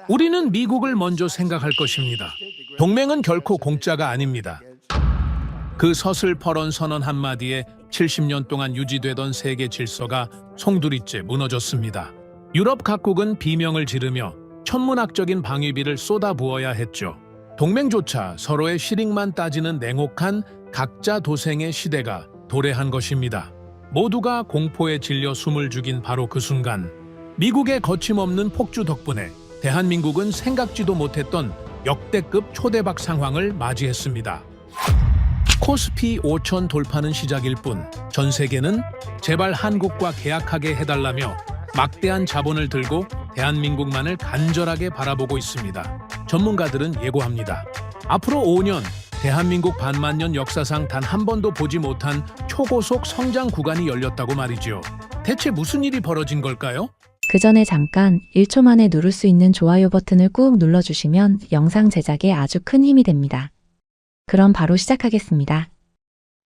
우리는 미국을 먼저 생각할 것입니다. 동맹은 결코 공짜가 아닙니다. 그 서슬퍼런 선언 한마디에 70년 동안 유지되던 세계 질서가 송두리째 무너졌습니다. 유럽 각국은 비명을 지르며 천문학적인 방위비를 쏟아부어야 했죠. 동맹조차 서로의 실익만 따지는 냉혹한 각자 도생의 시대가 도래한 것입니다. 모두가 공포에 질려 숨을 죽인 바로 그 순간, 미국의 거침없는 폭주 덕분에 대한민국은 생각지도 못했던 역대급 초대박 상황을 맞이했습니다. 코스피 5천 돌파는 시작일 뿐 전 세계는 제발 한국과 계약하게 해달라며 막대한 자본을 들고 대한민국만을 간절하게 바라보고 있습니다. 전문가들은 예고합니다. 앞으로 5년, 대한민국 반만년 역사상 단 한 번도 보지 못한 초고속 성장 구간이 열렸다고 말이죠. 대체 무슨 일이 벌어진 걸까요? 그 전에 잠깐 1초 만에 누를 수 있는 좋아요 버튼을 꾹 눌러주시면 영상 제작에 아주 큰 힘이 됩니다. 그럼 바로 시작하겠습니다.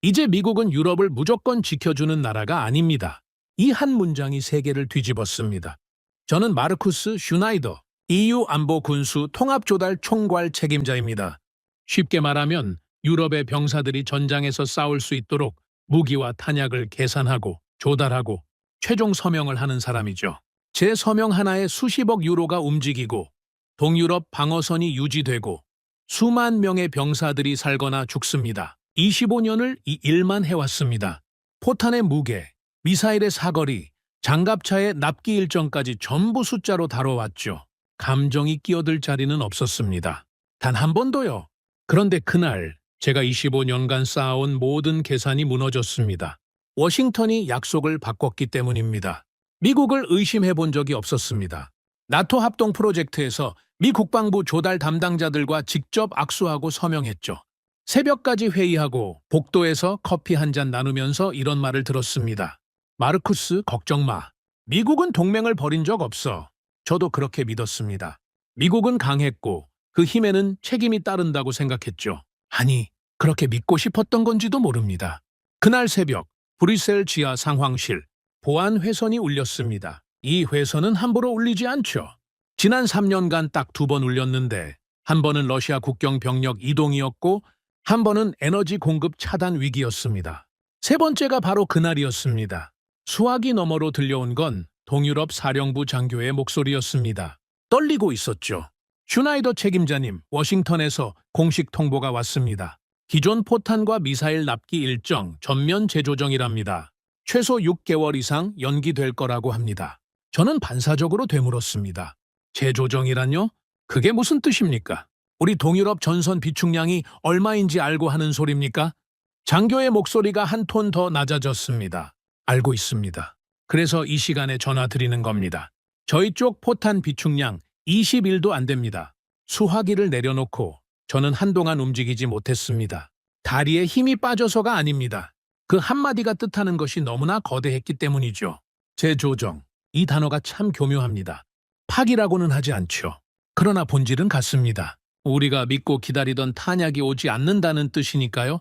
이제 미국은 유럽을 무조건 지켜주는 나라가 아닙니다. 이 한 문장이 세계를 뒤집었습니다. 저는 마르쿠스 슈나이더, EU 안보 군수 통합조달 총괄 책임자입니다. 쉽게 말하면 유럽의 병사들이 전장에서 싸울 수 있도록 무기와 탄약을 계산하고 조달하고 최종 서명을 하는 사람이죠. 제 서명 하나에 수십억 유로가 움직이고 동유럽 방어선이 유지되고 수만 명의 병사들이 살거나 죽습니다. 25년을 이 일만 해왔습니다. 포탄의 무게, 미사일의 사거리, 장갑차의 납기 일정까지 전부 숫자로 다뤄왔죠. 감정이 끼어들 자리는 없었습니다. 단 한 번도요. 그런데 그날 제가 25년간 쌓아온 모든 계산이 무너졌습니다. 워싱턴이 약속을 바꿨기 때문입니다. 미국을 의심해 본 적이 없었습니다. 나토 합동 프로젝트에서 미 국방부 조달 담당자들과 직접 악수하고 서명했죠. 새벽까지 회의하고 복도에서 커피 한 잔 나누면서 이런 말을 들었습니다. 마르쿠스, 걱정 마. 미국은 동맹을 버린 적 없어. 저도 그렇게 믿었습니다. 미국은 강했고 그 힘에는 책임이 따른다고 생각했죠. 아니, 그렇게 믿고 싶었던 건지도 모릅니다. 그날 새벽, 브뤼셀 지하 상황실, 보안 회선이 울렸습니다. 이 회선은 함부로 울리지 않죠. 지난 3년간 딱 2번 울렸는데 한 번은 러시아 국경 병력 이동이었고 한 번은 에너지 공급 차단 위기였습니다. 세 번째가 바로 그날이었습니다. 수화기 너머로 들려온 건 동유럽 사령부 장교의 목소리였습니다. 떨리고 있었죠. 슈나이더 책임자님, 워싱턴에서 공식 통보가 왔습니다. 기존 포탄과 미사일 납기 일정 전면 재조정이랍니다. 최소 6개월 이상 연기될 거라고 합니다. 저는 반사적으로 되물었습니다. 재조정이란요? 그게 무슨 뜻입니까? 우리 동유럽 전선 비축량이 얼마인지 알고 하는 소리입니까? 장교의 목소리가 한 톤 더 낮아졌습니다. 알고 있습니다. 그래서 이 시간에 전화 드리는 겁니다. 저희 쪽 포탄 비축량 21도 안 됩니다. 수화기를 내려놓고 저는 한동안 움직이지 못했습니다. 다리에 힘이 빠져서가 아닙니다. 그 한마디가 뜻하는 것이 너무나 거대했기 때문이죠. 재조정, 이 단어가 참 교묘합니다. 파기라고는 하지 않죠. 그러나 본질은 같습니다. 우리가 믿고 기다리던 탄약이 오지 않는다는 뜻이니까요.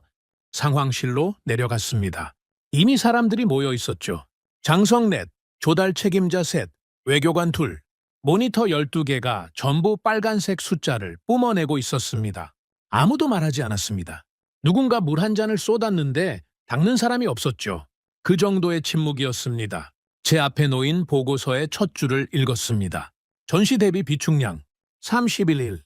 상황실로 내려갔습니다. 이미 사람들이 모여 있었죠. 장성 넷, 조달 책임자 셋, 외교관 둘, 모니터 12개가 전부 빨간색 숫자를 뿜어내고 있었습니다. 아무도 말하지 않았습니다. 누군가 물 한 잔을 쏟았는데 닦는 사람이 없었죠. 그 정도의 침묵이었습니다. 제 앞에 놓인 보고서의 첫 줄을 읽었습니다. 전시 대비 비축량 31일.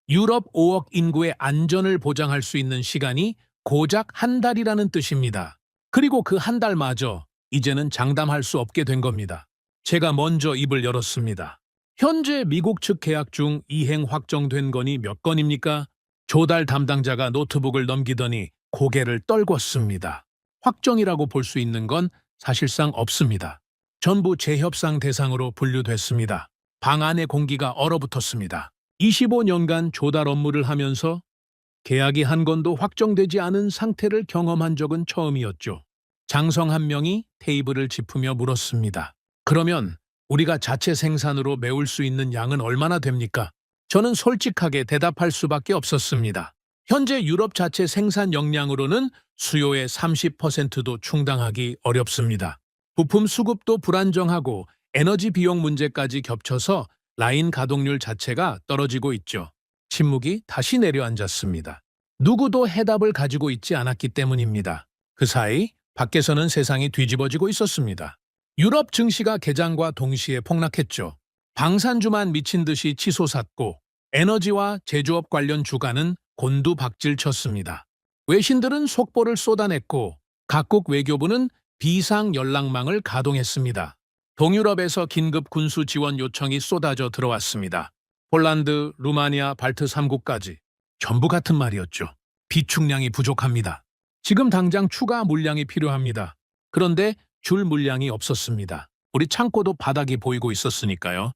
유럽 5억 인구의 안전을 보장할 수 있는 시간이 고작 한 달이라는 뜻입니다. 그리고 그 한 달마저 이제는 장담할 수 없게 된 겁니다. 제가 먼저 입을 열었습니다. 현재 미국 측 계약 중 이행 확정된 건이 몇 건입니까? 조달 담당자가 노트북을 넘기더니 고개를 떨궜습니다. 확정이라고 볼 수 있는 건 사실상 없습니다. 전부 재협상 대상으로 분류됐습니다. 방 안의 공기가 얼어붙었습니다. 25년간 조달 업무를 하면서 계약이 한 건도 확정되지 않은 상태를 경험한 적은 처음이었죠. 장성 한 명이 테이블을 짚으며 물었습니다. 그러면 우리가 자체 생산으로 메울 수 있는 양은 얼마나 됩니까? 저는 솔직하게 대답할 수밖에 없었습니다. 현재 유럽 자체 생산 역량으로는 수요의 30%도 충당하기 어렵습니다. 부품 수급도 불안정하고 에너지 비용 문제까지 겹쳐서 라인 가동률 자체가 떨어지고 있죠. 침묵이 다시 내려앉았습니다. 누구도 해답을 가지고 있지 않았기 때문입니다. 그 사이 밖에서는 세상이 뒤집어지고 있었습니다. 유럽 증시가 개장과 동시에 폭락했죠. 방산주만 미친 듯이 치솟았고 에너지와 제조업 관련 주가는 곤두박질쳤습니다. 외신들은 속보를 쏟아냈고 각국 외교부는 비상 연락망을 가동했습니다. 동유럽에서 긴급 군수 지원 요청이 쏟아져 들어왔습니다. 폴란드, 루마니아, 발트 3국까지 전부 같은 말이었죠. 비축량이 부족합니다. 지금 당장 추가 물량이 필요합니다. 그런데 줄 물량이 없었습니다. 우리 창고도 바닥이 보이고 있었으니까요.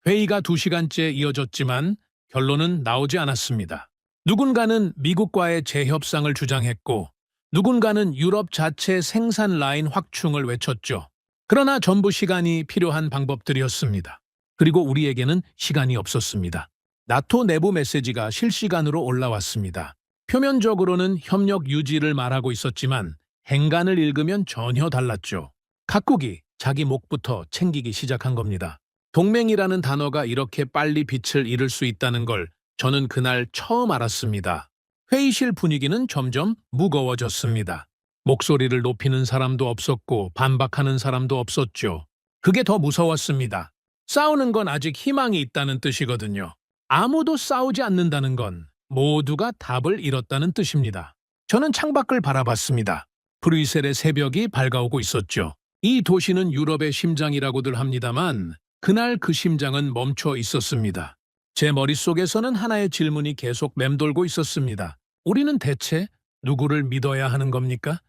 회의가 2시간째 이어졌지만 결론은 나오지 않았습니다. 누군가는 미국과의 재협상을 주장했고 누군가는 유럽 자체 생산 라인 확충을 외쳤죠. 그러나 전부 시간이 필요한 방법들이었습니다. 그리고 우리에게는 시간이 없었습니다. 나토 내부 메시지가 실시간으로 올라왔습니다. 표면적으로는 협력 유지를 말하고 있었지만 행간을 읽으면 전혀 달랐죠. 각국이 자기 목부터 챙기기 시작한 겁니다. 동맹이라는 단어가 이렇게 빨리 빛을 잃을 수 있다는 걸 저는 그날 처음 알았습니다. 회의실 분위기는 점점 무거워졌습니다. 목소리를 높이는 사람도 없었고 반박하는 사람도 없었죠. 그게 더 무서웠습니다. 싸우는 건 아직 희망이 있다는 뜻이거든요. 아무도 싸우지 않는다는 건 모두가 답을 잃었다는 뜻입니다. 저는 창밖을 바라봤습니다. 브뤼셀의 새벽이 밝아오고 있었죠. 이 도시는 유럽의 심장이라고들 합니다만 그날 그 심장은 멈춰 있었습니다. 제 머릿속에서는 하나의 질문이 계속 맴돌고 있었습니다. 우리는 대체 누구를 믿어야 하는 겁니까?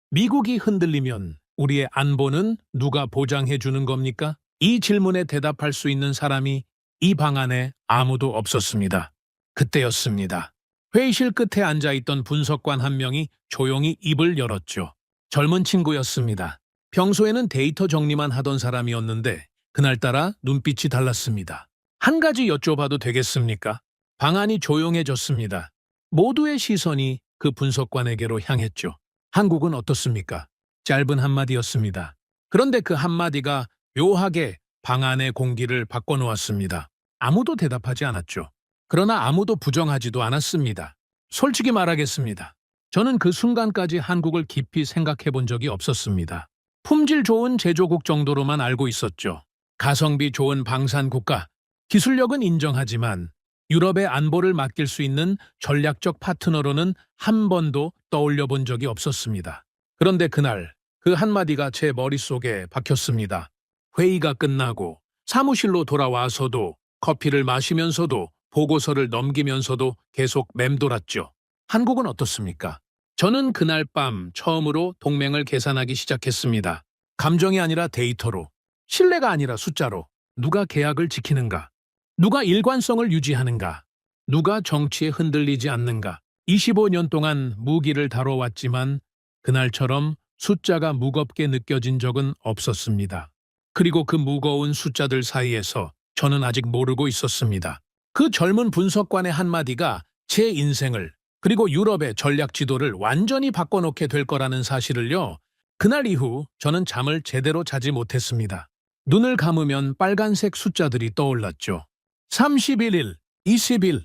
미국이 흔들리면 우리의 안보는 누가 보장해 주는 겁니까? 이 질문에 대답할 수 있는 사람이 이 방 안에 아무도 없었습니다. 그때였습니다. 회의실 끝에 앉아있던 분석관 한 명이 조용히 입을 열었죠. 젊은 친구였습니다. 평소에는 데이터 정리만 하던 사람이었는데 그날따라 눈빛이 달랐습니다. 한 가지 여쭤봐도 되겠습니까? 방 안이 조용해졌습니다. 모두의 시선이 그 분석관에게로 향했죠. 한국은 어떻습니까? 짧은 한마디였습니다. 그런데 그 한마디가 묘하게 방 안의 공기를 바꿔놓았습니다. 아무도 대답하지 않았죠. 그러나 아무도 부정하지도 않았습니다. 솔직히 말하겠습니다. 저는 그 순간까지 한국을 깊이 생각해 본 적이 없었습니다. 품질 좋은 제조국 정도로만 알고 있었죠. 가성비 좋은 방산국가, 기술력은 인정하지만 유럽의 안보를 맡길 수 있는 전략적 파트너로는 한 번도 떠올려 본 적이 없었습니다. 그런데 그날 그 한마디가 제 머릿속에 박혔습니다. 회의가 끝나고 사무실로 돌아와서도 커피를 마시면서도 보고서를 넘기면서도 계속 맴돌았죠. 한국은 어떻습니까? 저는 그날 밤 처음으로 동맹을 계산하기 시작했습니다. 감정이 아니라 데이터로, 신뢰가 아니라 숫자로. 누가 계약을 지키는가? 누가 일관성을 유지하는가? 누가 정치에 흔들리지 않는가? 25년 동안 무기를 다뤄왔지만 그날처럼 숫자가 무겁게 느껴진 적은 없었습니다. 그리고 그 무거운 숫자들 사이에서 저는 아직 모르고 있었습니다. 그 젊은 분석관의 한마디가 제 인생을 그리고 유럽의 전략 지도를 완전히 바꿔놓게 될 거라는 사실을요. 그날 이후 저는 잠을 제대로 자지 못했습니다. 눈을 감으면 빨간색 숫자들이 떠올랐죠. 31일, 20일.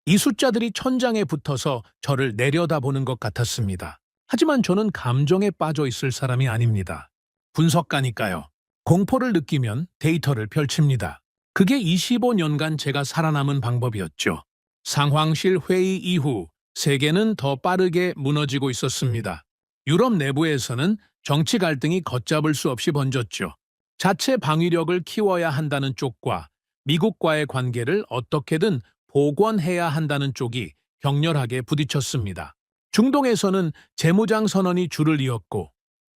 이 숫자들이 천장에 붙어서 저를 내려다보는 것 같았습니다. 하지만 저는 감정에 빠져 있을 사람이 아닙니다. 분석가니까요. 공포를 느끼면 데이터를 펼칩니다. 그게 25년간 제가 살아남은 방법이었죠. 상황실 회의 이후 세계는 더 빠르게 무너지고 있었습니다. 유럽 내부에서는 정치 갈등이 걷잡을 수 없이 번졌죠. 자체 방위력을 키워야 한다는 쪽과 미국과의 관계를 어떻게든 복원해야 한다는 쪽이 격렬하게 부딪혔습니다. 중동에서는 재무장 선언이 줄을 이었고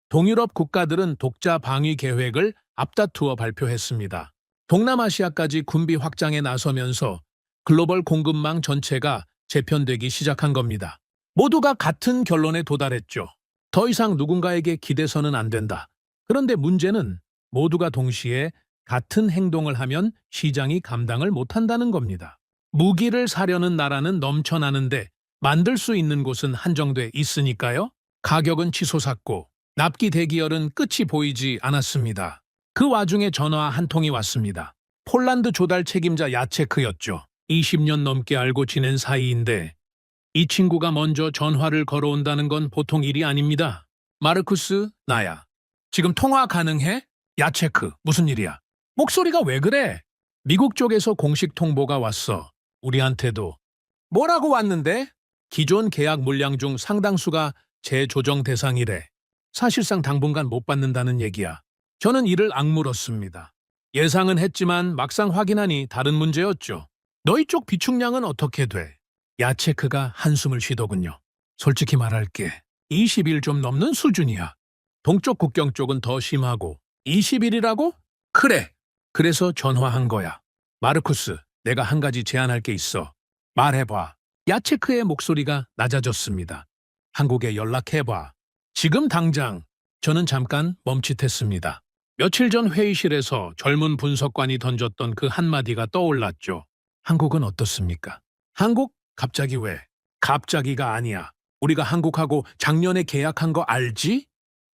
동유럽 국가들은 독자 방위 계획을 앞다투어 발표했습니다. 동남아시아까지 군비 확장에 나서면서 글로벌 공급망 전체가 재편되기 시작한 겁니다. 모두가 같은 결론에 도달했죠. 더 이상 누군가에게 기대서는 안 된다. 그런데 문제는 모두가 동시에 같은 행동을 하면 시장이 감당을 못한다는 겁니다. 무기를 사려는 나라는 넘쳐나는데 만들 수 있는 곳은 한정돼 있으니까요. 가격은 치솟았고 납기 대기열은 끝이 보이지 않았습니다. 그 와중에 전화 한 통이 왔습니다. 폴란드 조달 책임자 야체크였죠. 20년 넘게 알고 지낸 사이인데 이 친구가 먼저 전화를 걸어온다는 건 보통 일이 아닙니다. 마르쿠스, 나야. 지금 통화 가능해? 야체크, 무슨 일이야? 목소리가 왜 그래? 미국 쪽에서 공식 통보가 왔어. 우리한테도. 뭐라고 왔는데? 기존 계약 물량 중 상당수가 재조정 대상이래. 사실상 당분간 못 받는다는 얘기야. 저는 이를 악물었습니다. 예상은 했지만 막상 확인하니 다른 문제였죠. 너희 쪽 비축량은 어떻게 돼? 야체크가 한숨을 쉬더군요. 솔직히 말할게. 20일 좀 넘는 수준이야. 동쪽 국경 쪽은 더 심하고 20일이라고? 그래. 그래서 전화한 거야. 마르쿠스, 내가 한 가지 제안할 게 있어. 말해봐. 야체크의 목소리가 낮아졌습니다. 한국에 연락해봐. 지금 당장. 저는 잠깐 멈칫했습니다. 며칠 전 회의실에서 젊은 분석관이 던졌던 그 한마디가 떠올랐죠. 한국은 어떻습니까? 한국? 갑자기 왜? 갑자기가 아니야. 우리가 한국하고 작년에 계약한 거 알지?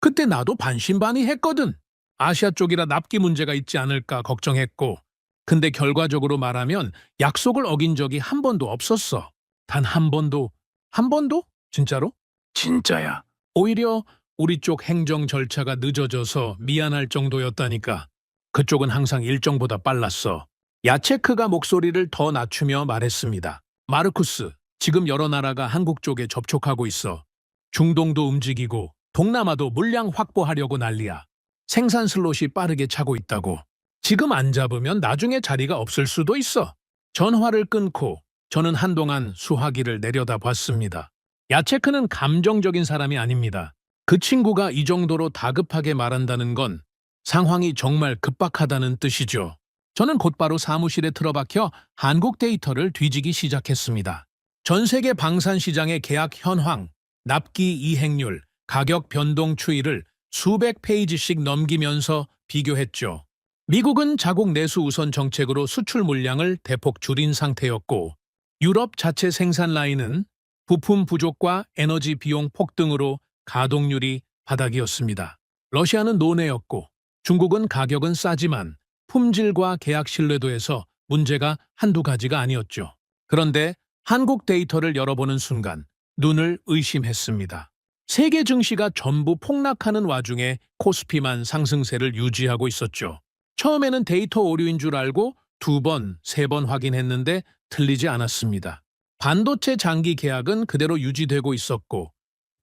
그때 나도 반신반의했거든. 아시아 쪽이라 납기 문제가 있지 않을까 걱정했고, 근데 결과적으로 말하면 약속을 어긴 적이 한 번도 없었어. 단 한 번도. 한 번도? 진짜로? 진짜야. 오히려 우리 쪽 행정 절차가 늦어져서 미안할 정도였다니까. 그쪽은 항상 일정보다 빨랐어. 야체크가 목소리를 더 낮추며 말했습니다. 마르쿠스, 지금 여러 나라가 한국 쪽에 접촉하고 있어. 중동도 움직이고 동남아도 물량 확보하려고 난리야. 생산 슬롯이 빠르게 차고 있다고. 지금 안 잡으면 나중에 자리가 없을 수도 있어. 전화를 끊고 저는 한동안 수화기를 내려다봤습니다. 야체크는 감정적인 사람이 아닙니다. 그 친구가 이 정도로 다급하게 말한다는 건 상황이 정말 급박하다는 뜻이죠. 저는 곧바로 사무실에 틀어박혀 한국 데이터를 뒤지기 시작했습니다. 전 세계 방산 시장의 계약 현황, 납기 이행률, 가격 변동 추이를 수백 페이지씩 넘기면서 비교했죠. 미국은 자국 내수 우선 정책으로 수출 물량을 대폭 줄인 상태였고, 유럽 자체 생산 라인은 부품 부족과 에너지 비용 폭등으로 가동률이 바닥이었습니다. 러시아는 논외였고, 중국은 가격은 싸지만 품질과 계약 신뢰도에서 문제가 한두 가지가 아니었죠. 그런데 한국 데이터를 열어보는 순간 눈을 의심했습니다. 세계 증시가 전부 폭락하는 와중에 코스피만 상승세를 유지하고 있었죠. 처음에는 데이터 오류인 줄 알고 2번, 3번 확인했는데 틀리지 않았습니다. 반도체 장기 계약은 그대로 유지되고 있었고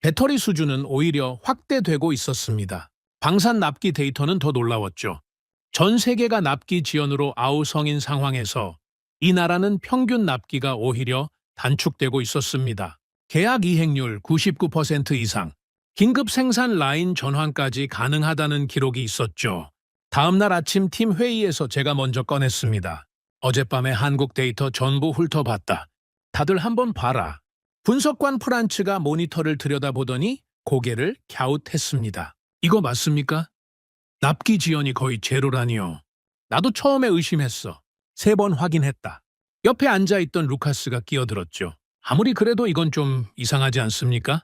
배터리 수주는 오히려 확대되고 있었습니다. 방산 납기 데이터는 더 놀라웠죠. 전 세계가 납기 지연으로 아우성인 상황에서 이 나라는 평균 납기가 오히려 단축되고 있었습니다. 계약 이행률 99% 이상, 긴급 생산 라인 전환까지 가능하다는 기록이 있었죠. 다음 날 아침 팀 회의에서 제가 먼저 꺼냈습니다. 어젯밤에 한국 데이터 전부 훑어봤다. 다들 한번 봐라. 분석관 프란츠가 모니터를 들여다보더니 고개를 갸웃했습니다. 이거 맞습니까? 납기 지연이 거의 제로라니요. 나도 처음에 의심했어. 3번 확인했다. 옆에 앉아있던 루카스가 끼어들었죠. 아무리 그래도 이건 좀 이상하지 않습니까?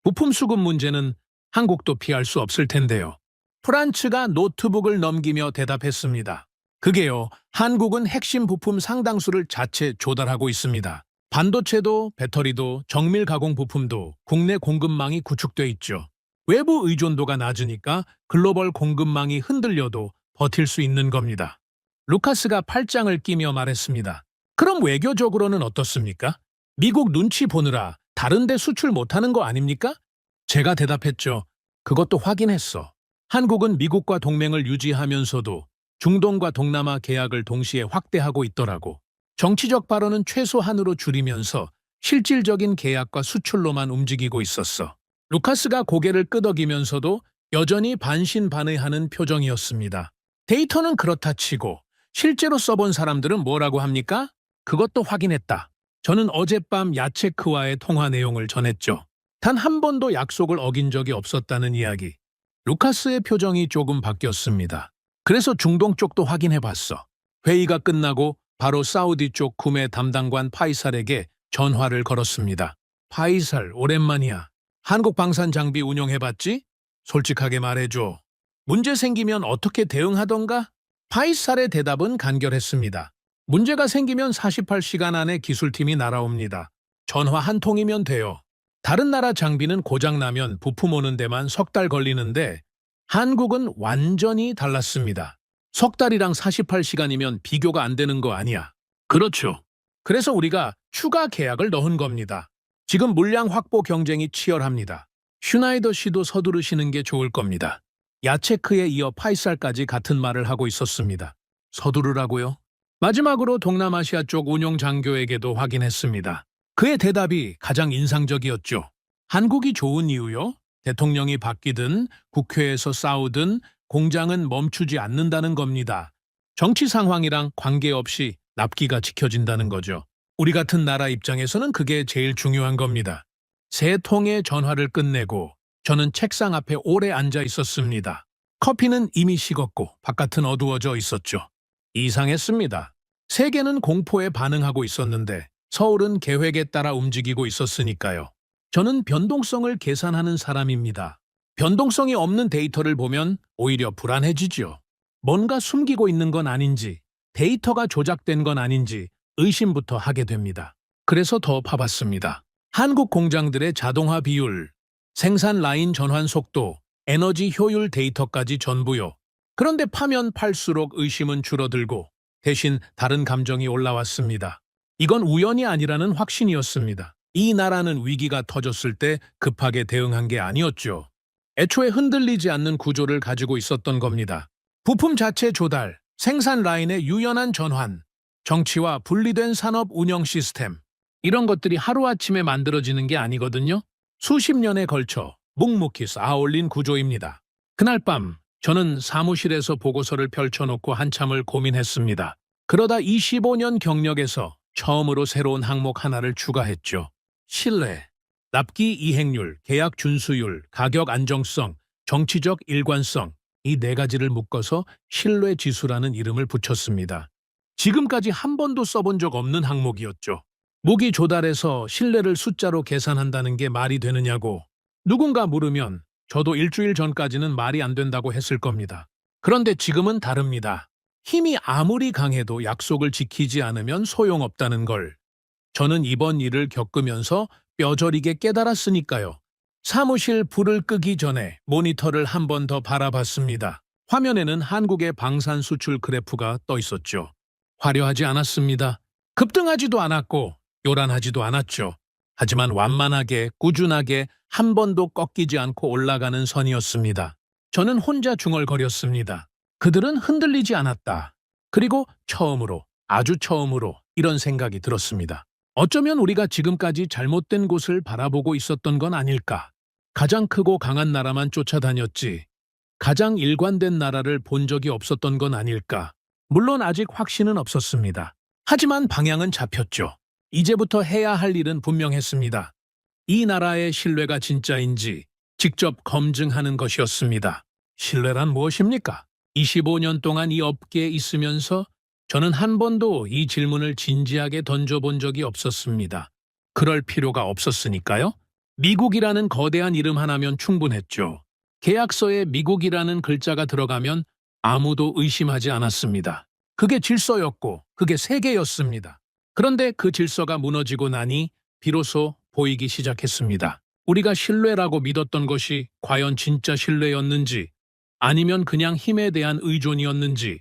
부품 수급 문제는 한국도 피할 수 없을 텐데요. 프란츠가 노트북을 넘기며 대답했습니다. 그게요, 한국은 핵심 부품 상당수를 자체 조달하고 있습니다. 반도체도 배터리도 정밀 가공 부품도 국내 공급망이 구축돼 있죠. 외부 의존도가 낮으니까 글로벌 공급망이 흔들려도 버틸 수 있는 겁니다. 루카스가 팔짱을 끼며 말했습니다. 그럼 외교적으로는 어떻습니까? 미국 눈치 보느라 다른 데 수출 못하는 거 아닙니까? 제가 대답했죠. 그것도 확인했어. 한국은 미국과 동맹을 유지하면서도 중동과 동남아 계약을 동시에 확대하고 있더라고. 정치적 발언은 최소한으로 줄이면서 실질적인 계약과 수출로만 움직이고 있었어. 루카스가 고개를 끄덕이면서도 여전히 반신반의하는 표정이었습니다. 데이터는 그렇다 치고 실제로 써본 사람들은 뭐라고 합니까? 그것도 확인했다. 저는 어젯밤 야체크와의 통화 내용을 전했죠. 단 한 번도 약속을 어긴 적이 없었다는 이야기. 루카스의 표정이 조금 바뀌었습니다. 그래서 중동 쪽도 확인해봤어. 회의가 끝나고 바로 사우디 쪽 구매 담당관 파이살에게 전화를 걸었습니다. 파이살, 오랜만이야. 한국 방산 장비 운용해봤지? 솔직하게 말해줘. 문제 생기면 어떻게 대응하던가? 파이살의 대답은 간결했습니다. 문제가 생기면 48시간 안에 기술팀이 날아옵니다. 전화 한 통이면 돼요. 다른 나라 장비는 고장나면 부품 오는 데만 석 달 걸리는데 한국은 완전히 달랐습니다. 석 달이랑 48시간이면 비교가 안 되는 거 아니야. 그렇죠. 그래서 우리가 추가 계약을 넣은 겁니다. 지금 물량 확보 경쟁이 치열합니다. 슈나이더 씨도 서두르시는 게 좋을 겁니다. 야체크에 이어 파이살까지 같은 말을 하고 있었습니다. 서두르라고요? 마지막으로 동남아시아 쪽 운용 장교에게도 확인했습니다. 그의 대답이 가장 인상적이었죠. 한국이 좋은 이유요? 대통령이 바뀌든 국회에서 싸우든 공장은 멈추지 않는다는 겁니다. 정치 상황이랑 관계없이 납기가 지켜진다는 거죠. 우리 같은 나라 입장에서는 그게 제일 중요한 겁니다. 세 통의 전화를 끝내고 저는 책상 앞에 오래 앉아 있었습니다. 커피는 이미 식었고 바깥은 어두워져 있었죠. 이상했습니다. 세계는 공포에 반응하고 있었는데 서울은 계획에 따라 움직이고 있었으니까요. 저는 변동성을 계산하는 사람입니다. 변동성이 없는 데이터를 보면 오히려 불안해지죠. 뭔가 숨기고 있는 건 아닌지, 데이터가 조작된 건 아닌지 의심부터 하게 됩니다. 그래서 더 파봤습니다. 한국 공장들의 자동화 비율, 생산 라인 전환 속도, 에너지 효율 데이터까지 전부요. 그런데 파면 팔수록 의심은 줄어들고 대신 다른 감정이 올라왔습니다. 이건 우연이 아니라는 확신이었습니다. 이 나라는 위기가 터졌을 때 급하게 대응한 게 아니었죠. 애초에 흔들리지 않는 구조를 가지고 있었던 겁니다. 부품 자체 조달, 생산 라인의 유연한 전환, 정치와 분리된 산업 운영 시스템, 이런 것들이 하루아침에 만들어지는 게 아니거든요. 수십 년에 걸쳐 묵묵히 쌓아올린 구조입니다. 그날 밤 저는 사무실에서 보고서를 펼쳐놓고 한참을 고민했습니다. 그러다 25년 경력에서 처음으로 새로운 항목 하나를 추가했죠. 신뢰, 납기 이행률, 계약 준수율, 가격 안정성, 정치적 일관성, 이 네 가지를 묶어서 신뢰 지수라는 이름을 붙였습니다. 지금까지 한 번도 써본 적 없는 항목이었죠. 무기 조달에서 신뢰를 숫자로 계산한다는 게 말이 되느냐고 누군가 물으면 저도 일주일 전까지는 말이 안 된다고 했을 겁니다. 그런데 지금은 다릅니다. 힘이 아무리 강해도 약속을 지키지 않으면 소용없다는 걸 저는 이번 일을 겪으면서 뼈저리게 깨달았으니까요. 사무실 불을 끄기 전에 모니터를 한 번 더 바라봤습니다. 화면에는 한국의 방산 수출 그래프가 떠 있었죠. 화려하지 않았습니다. 급등하지도 않았고 요란하지도 않았죠. 하지만 완만하게 꾸준하게 한 번도 꺾이지 않고 올라가는 선이었습니다. 저는 혼자 중얼거렸습니다. 그들은 흔들리지 않았다. 그리고 처음으로, 아주 처음으로 이런 생각이 들었습니다. 어쩌면 우리가 지금까지 잘못된 곳을 바라보고 있었던 건 아닐까. 가장 크고 강한 나라만 쫓아다녔지. 가장 일관된 나라를 본 적이 없었던 건 아닐까. 물론 아직 확신은 없었습니다. 하지만 방향은 잡혔죠. 이제부터 해야 할 일은 분명했습니다. 이 나라의 신뢰가 진짜인지 직접 검증하는 것이었습니다. 신뢰란 무엇입니까? 25년 동안 이 업계에 있으면서 저는 한 번도 이 질문을 진지하게 던져본 적이 없었습니다. 그럴 필요가 없었으니까요. 미국이라는 거대한 이름 하나면 충분했죠. 계약서에 미국이라는 글자가 들어가면 아무도 의심하지 않았습니다. 그게 질서였고 그게 세계였습니다. 그런데 그 질서가 무너지고 나니 비로소 보이기 시작했습니다. 우리가 신뢰라고 믿었던 것이 과연 진짜 신뢰였는지 아니면 그냥 힘에 대한 의존이었는지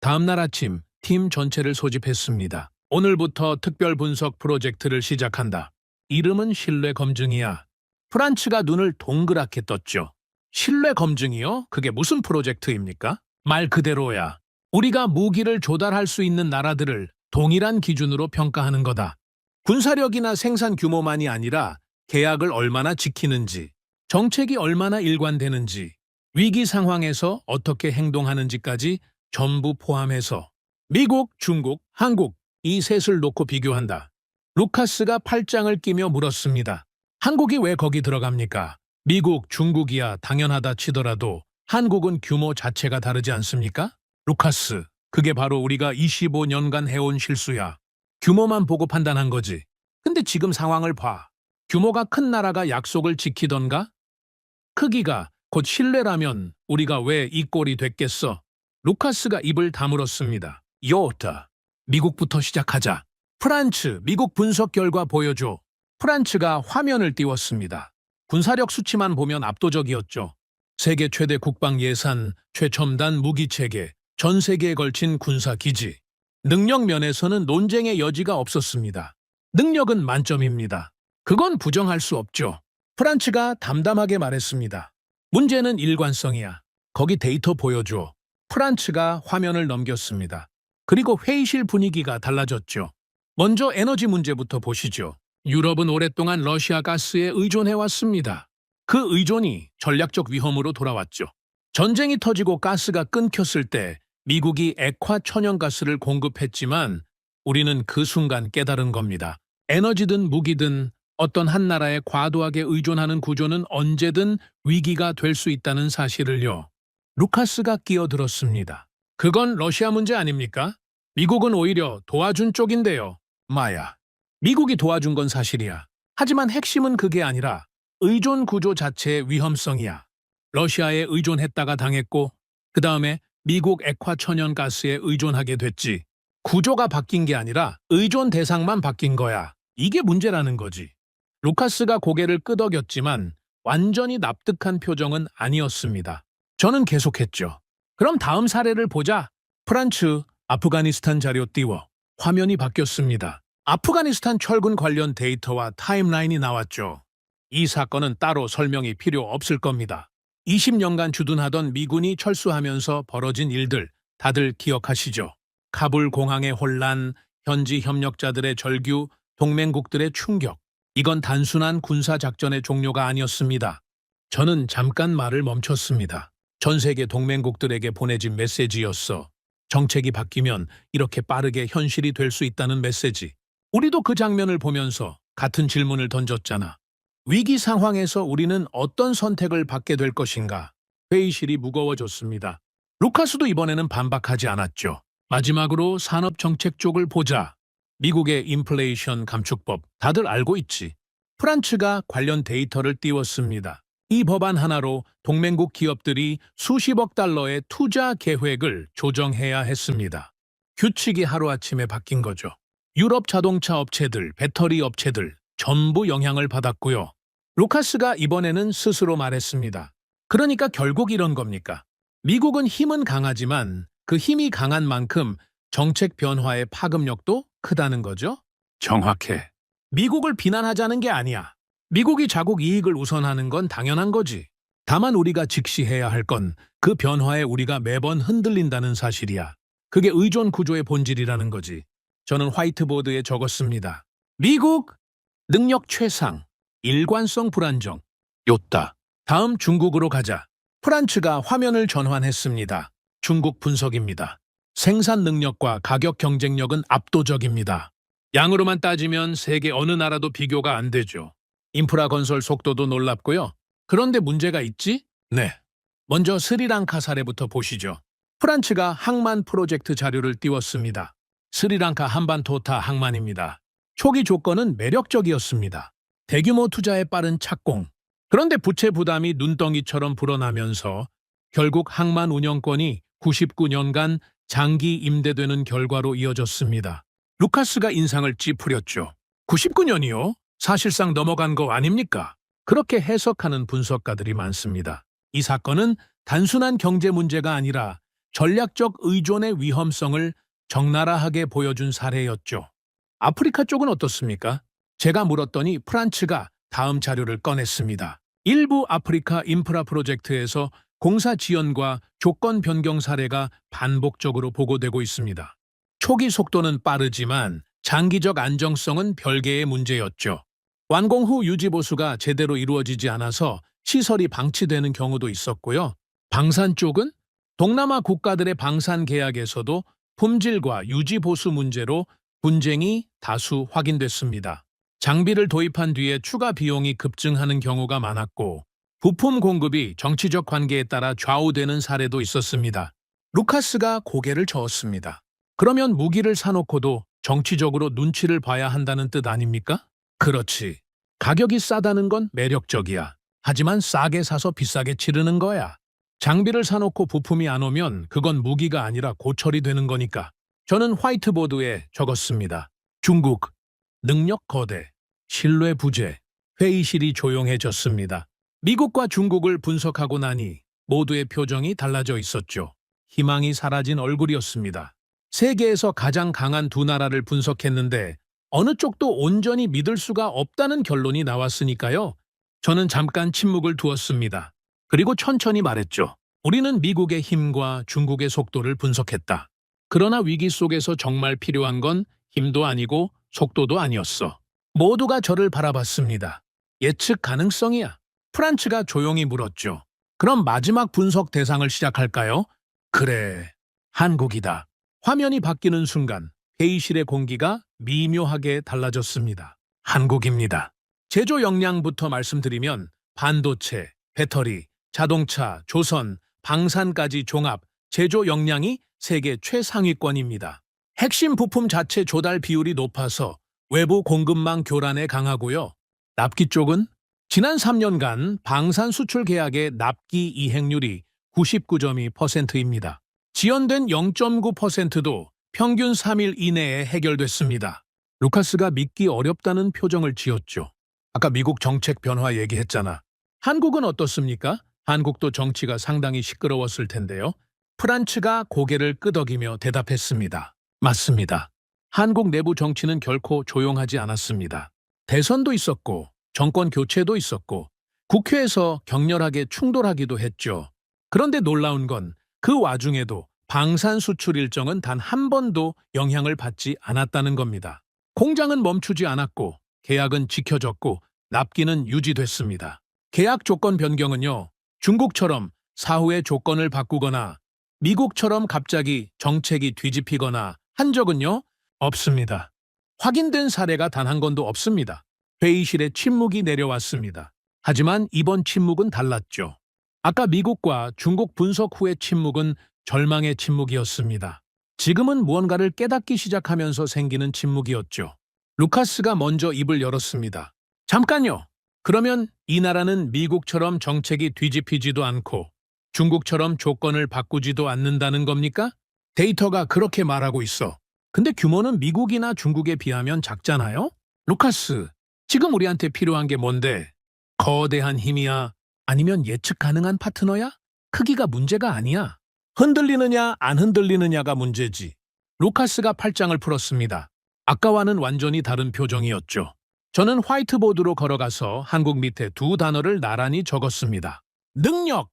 다음날 아침 팀 전체를 소집했습니다. 오늘부터 특별 분석 프로젝트를 시작한다. 이름은 신뢰 검증이야. 프란츠가 눈을 동그랗게 떴죠. 신뢰 검증이요? 그게 무슨 프로젝트입니까? 말 그대로야. 우리가 무기를 조달할 수 있는 나라들을 동일한 기준으로 평가하는 거다. 군사력이나 생산 규모만이 아니라 계약을 얼마나 지키는지, 정책이 얼마나 일관되는지, 위기 상황에서 어떻게 행동하는지까지 전부 포함해서 미국, 중국, 한국 이 셋을 놓고 비교한다. 루카스가 팔짱을 끼며 물었습니다. 한국이 왜 거기 들어갑니까? 미국, 중국이야 당연하다 치더라도 한국은 규모 자체가 다르지 않습니까? 루카스, 그게 바로 우리가 25년간 해온 실수야. 규모만 보고 판단한 거지. 근데 지금 상황을 봐. 규모가 큰 나라가 약속을 지키던가? 크기가 곧 신뢰라면 우리가 왜 이 꼴이 됐겠어? 루카스가 입을 다물었습니다. 요타, 미국부터 시작하자. 프란츠, 미국 분석 결과 보여줘. 프란츠가 화면을 띄웠습니다. 군사력 수치만 보면 압도적이었죠. 세계 최대 국방 예산, 최첨단 무기 체계, 전 세계에 걸친 군사 기지. 능력 면에서는 논쟁의 여지가 없었습니다. 능력은 만점입니다. 그건 부정할 수 없죠. 프란츠가 담담하게 말했습니다. 문제는 일관성이야. 거기 데이터 보여줘. 프란츠가 화면을 넘겼습니다. 그리고 회의실 분위기가 달라졌죠. 먼저 에너지 문제부터 보시죠. 유럽은 오랫동안 러시아 가스에 의존해왔습니다. 그 의존이 전략적 위험으로 돌아왔죠. 전쟁이 터지고 가스가 끊겼을 때 미국이 액화 천연가스를 공급했지만 우리는 그 순간 깨달은 겁니다. 에너지든 무기든 어떤 한 나라에 과도하게 의존하는 구조는 언제든 위기가 될 수 있다는 사실을요. 루카스가 끼어들었습니다. 그건 러시아 문제 아닙니까? 미국은 오히려 도와준 쪽인데요. 마야. 미국이 도와준 건 사실이야. 하지만 핵심은 그게 아니라 의존 구조 자체의 위험성이야. 러시아에 의존했다가 당했고 그 다음에 미국 액화 천연가스에 의존하게 됐지. 구조가 바뀐 게 아니라 의존 대상만 바뀐 거야. 이게 문제라는 거지. 루카스가 고개를 끄덕였지만 완전히 납득한 표정은 아니었습니다. 저는 계속했죠. 그럼 다음 사례를 보자. 프란츠, 아프가니스탄 자료 띄워. 화면이 바뀌었습니다. 아프가니스탄 철군 관련 데이터와 타임라인이 나왔죠. 이 사건은 따로 설명이 필요 없을 겁니다. 20년간 주둔하던 미군이 철수하면서 벌어진 일들 다들 기억하시죠? 카불 공항의 혼란, 현지 협력자들의 절규, 동맹국들의 충격. 이건 단순한 군사작전의 종료가 아니었습니다. 저는 잠깐 말을 멈췄습니다. 전 세계 동맹국들에게 보내진 메시지였어. 정책이 바뀌면 이렇게 빠르게 현실이 될 수 있다는 메시지. 우리도 그 장면을 보면서 같은 질문을 던졌잖아. 위기 상황에서 우리는 어떤 선택을 받게 될 것인가? 회의실이 무거워졌습니다. 루카스도 이번에는 반박하지 않았죠. 마지막으로 산업정책 쪽을 보자. 미국의 인플레이션 감축법 다들 알고 있지. 프란츠가 관련 데이터를 띄웠습니다. 이 법안 하나로 동맹국 기업들이 수십억 달러의 투자 계획을 조정해야 했습니다. 규칙이 하루아침에 바뀐 거죠. 유럽 자동차 업체들, 배터리 업체들 전부 영향을 받았고요. 루카스가 이번에는 스스로 말했습니다. 그러니까 결국 이런 겁니까? 미국은 힘은 강하지만 그 힘이 강한 만큼 정책 변화의 파급력도 크다는 거죠? 정확해. 미국을 비난하자는 게 아니야. 미국이 자국 이익을 우선하는 건 당연한 거지. 다만 우리가 직시해야 할 건 그 변화에 우리가 매번 흔들린다는 사실이야. 그게 의존 구조의 본질이라는 거지. 저는 화이트보드에 적었습니다. 미국, 능력 최상, 일관성 불안정. 요따. 다음 중국으로 가자. 프란츠가 화면을 전환했습니다. 중국 분석입니다. 생산 능력과 가격 경쟁력은 압도적입니다. 양으로만 따지면 세계 어느 나라도 비교가 안 되죠. 인프라 건설 속도도 놀랍고요. 그런데 문제가 있지? 네. 먼저 스리랑카 사례부터 보시죠. 프란츠가 항만 프로젝트 자료를 띄웠습니다. 스리랑카 한반도타 항만입니다. 초기 조건은 매력적이었습니다. 대규모 투자에 빠른 착공. 그런데 부채 부담이 눈덩이처럼 불어나면서 결국 항만 운영권이 99년간 장기 임대되는 결과로 이어졌습니다. 루카스가 인상을 찌푸렸죠. 99년이요? 사실상 넘어간 거 아닙니까? 그렇게 해석하는 분석가들이 많습니다. 이 사건은 단순한 경제 문제가 아니라 전략적 의존의 위험성을 적나라하게 보여준 사례였죠. 아프리카 쪽은 어떻습니까? 제가 물었더니 프란츠가 다음 자료를 꺼냈습니다. 일부 아프리카 인프라 프로젝트에서 공사 지연과 조건 변경 사례가 반복적으로 보고되고 있습니다. 초기 속도는 빠르지만 장기적 안정성은 별개의 문제였죠. 완공 후 유지 보수가 제대로 이루어지지 않아서 시설이 방치되는 경우도 있었고요. 방산 쪽은 동남아 국가들의 방산 계약에서도 품질과 유지 보수 문제로 분쟁이 다수 확인됐습니다. 장비를 도입한 뒤에 추가 비용이 급증하는 경우가 많았고 부품 공급이 정치적 관계에 따라 좌우되는 사례도 있었습니다. 루카스가 고개를 저었습니다. 그러면 무기를 사놓고도 정치적으로 눈치를 봐야 한다는 뜻 아닙니까? 그렇지. 가격이 싸다는 건 매력적이야. 하지만 싸게 사서 비싸게 치르는 거야. 장비를 사놓고 부품이 안 오면 그건 무기가 아니라 고철이 되는 거니까. 저는 화이트보드에 적었습니다. 중국, 능력 거대, 신뢰 부재. 회의실이 조용해졌습니다. 미국과 중국을 분석하고 나니 모두의 표정이 달라져 있었죠. 희망이 사라진 얼굴이었습니다. 세계에서 가장 강한 두 나라를 분석했는데 어느 쪽도 온전히 믿을 수가 없다는 결론이 나왔으니까요. 저는 잠깐 침묵을 두었습니다. 그리고 천천히 말했죠. 우리는 미국의 힘과 중국의 속도를 분석했다. 그러나 위기 속에서 정말 필요한 건 힘도 아니고 속도도 아니었어. 모두가 저를 바라봤습니다. 예측 가능성이야. 프란츠가 조용히 물었죠. 그럼 마지막 분석 대상을 시작할까요? 그래, 한국이다. 화면이 바뀌는 순간 회의실의 공기가 미묘하게 달라졌습니다. 한국입니다. 제조 역량부터 말씀드리면 반도체, 배터리, 자동차, 조선, 방산까지 종합, 제조 역량이 세계 최상위권입니다. 핵심 부품 자체 조달 비율이 높아서 외부 공급망 교란에 강하고요. 납기 쪽은 지난 3년간 방산 수출 계약의 납기 이행률이 99.2%입니다. 지연된 0.9%도 평균 3일 이내에 해결됐습니다. 루카스가 믿기 어렵다는 표정을 지었죠. 아까 미국 정책 변화 얘기했잖아. 한국은 어떻습니까? 한국도 정치가 상당히 시끄러웠을 텐데요. 프란츠가 고개를 끄덕이며 대답했습니다. 맞습니다. 한국 내부 정치는 결코 조용하지 않았습니다. 대선도 있었고 정권 교체도 있었고 국회에서 격렬하게 충돌하기도 했죠. 그런데 놀라운 건 그 와중에도 방산 수출 일정은 단 한 번도 영향을 받지 않았다는 겁니다. 공장은 멈추지 않았고 계약은 지켜졌고 납기는 유지됐습니다. 계약 조건 변경은요. 중국처럼 사후에 조건을 바꾸거나 미국처럼 갑자기 정책이 뒤집히거나 한 적은요? 없습니다. 확인된 사례가 단 한 건도 없습니다. 회의실에 침묵이 내려왔습니다. 하지만 이번 침묵은 달랐죠. 아까 미국과 중국 분석 후의 침묵은 절망의 침묵이었습니다. 지금은 무언가를 깨닫기 시작하면서 생기는 침묵이었죠. 루카스가 먼저 입을 열었습니다. 잠깐요. 그러면 이 나라는 미국처럼 정책이 뒤집히지도 않고 중국처럼 조건을 바꾸지도 않는다는 겁니까? 데이터가 그렇게 말하고 있어. 근데 규모는 미국이나 중국에 비하면 작잖아요? 루카스, 지금 우리한테 필요한 게 뭔데? 거대한 힘이야? 아니면 예측 가능한 파트너야? 크기가 문제가 아니야. 흔들리느냐 안 흔들리느냐가 문제지. 루카스가 팔짱을 풀었습니다. 아까와는 완전히 다른 표정이었죠. 저는 화이트보드로 걸어가서 한국 밑에 두 단어를 나란히 적었습니다. 능력,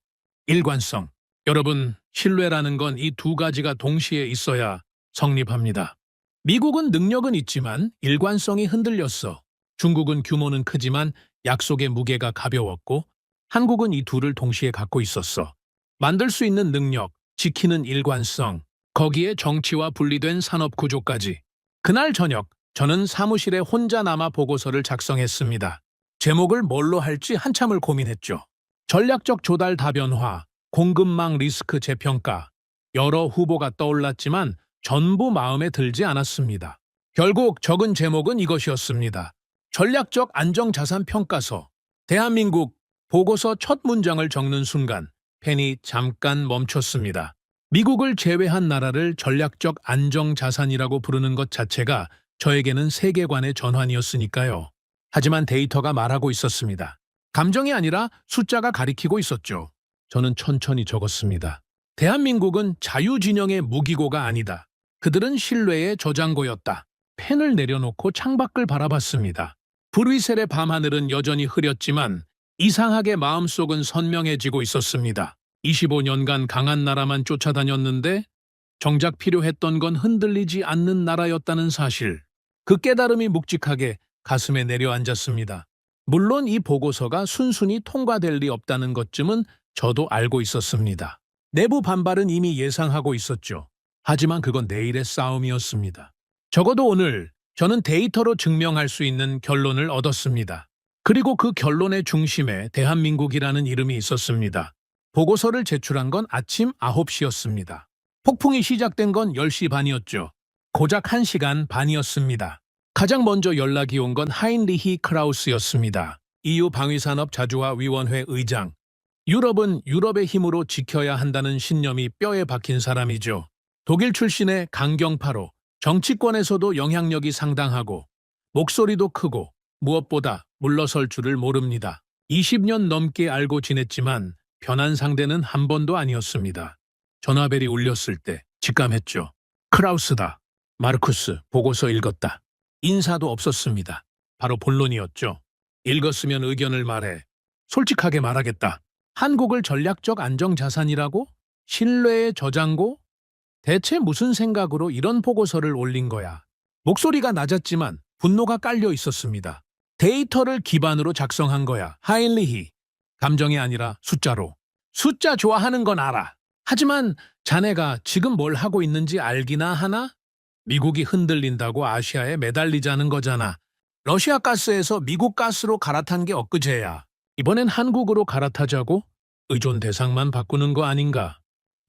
일관성. 여러분, 신뢰라는 건 이 두 가지가 동시에 있어야 성립합니다. 미국은 능력은 있지만 일관성이 흔들렸어. 중국은 규모는 크지만 약속의 무게가 가벼웠고 한국은 이 둘을 동시에 갖고 있었어. 만들 수 있는 능력, 지키는 일관성, 거기에 정치와 분리된 산업 구조까지. 그날 저녁, 저는 사무실에 혼자 남아 보고서를 작성했습니다. 제목을 뭘로 할지 한참을 고민했죠. 전략적 조달 다변화, 공급망 리스크 재평가, 여러 후보가 떠올랐지만 전부 마음에 들지 않았습니다. 결국 적은 제목은 이것이었습니다. 전략적 안정자산 평가서. 대한민국 보고서 첫 문장을 적는 순간 펜이 잠깐 멈췄습니다. 미국을 제외한 나라를 전략적 안정자산이라고 부르는 것 자체가 저에게는 세계관의 전환이었으니까요. 하지만 데이터가 말하고 있었습니다. 감정이 아니라 숫자가 가리키고 있었죠. 저는 천천히 적었습니다. 대한민국은 자유진영의 무기고가 아니다. 그들은 신뢰의 저장고였다. 펜을 내려놓고 창밖을 바라봤습니다. 브뤼셀의 밤하늘은 여전히 흐렸지만 이상하게 마음속은 선명해지고 있었습니다. 25년간 강한 나라만 쫓아다녔는데 정작 필요했던 건 흔들리지 않는 나라였다는 사실. 그 깨달음이 묵직하게 가슴에 내려앉았습니다. 물론 이 보고서가 순순히 통과될 리 없다는 것쯤은 저도 알고 있었습니다. 내부 반발은 이미 예상하고 있었죠. 하지만 그건 내일의 싸움이었습니다. 적어도 오늘 저는 데이터로 증명할 수 있는 결론을 얻었습니다. 그리고 그 결론의 중심에 대한민국이라는 이름이 있었습니다. 보고서를 제출한 건 아침 9시였습니다. 폭풍이 시작된 건 10시 반이었죠. 고작 1시간 반이었습니다. 가장 먼저 연락이 온 건 하인리히 크라우스였습니다. EU 방위산업 자주화 위원회 의장. 유럽은 유럽의 힘으로 지켜야 한다는 신념이 뼈에 박힌 사람이죠. 독일 출신의 강경파로 정치권에서도 영향력이 상당하고 목소리도 크고 무엇보다 물러설 줄을 모릅니다. 20년 넘게 알고 지냈지만 편한 상대는 한 번도 아니었습니다. 전화벨이 울렸을 때 직감했죠. 크라우스다. 마르쿠스 보고서 읽었다. 인사도 없었습니다. 바로 본론이었죠. 읽었으면 의견을 말해. 솔직하게 말하겠다. 한국을 전략적 안정자산이라고? 신뢰의 저장고? 대체 무슨 생각으로 이런 보고서를 올린 거야? 목소리가 낮았지만 분노가 깔려 있었습니다. 데이터를 기반으로 작성한 거야. 하인리히. 감정이 아니라 숫자로. 숫자 좋아하는 건 알아. 하지만 자네가 지금 뭘 하고 있는지 알기나 하나? 미국이 흔들린다고 아시아에 매달리자는 거잖아. 러시아 가스에서 미국 가스로 갈아탄 게 엊그제야. 이번엔 한국으로 갈아타자고? 의존 대상만 바꾸는 거 아닌가?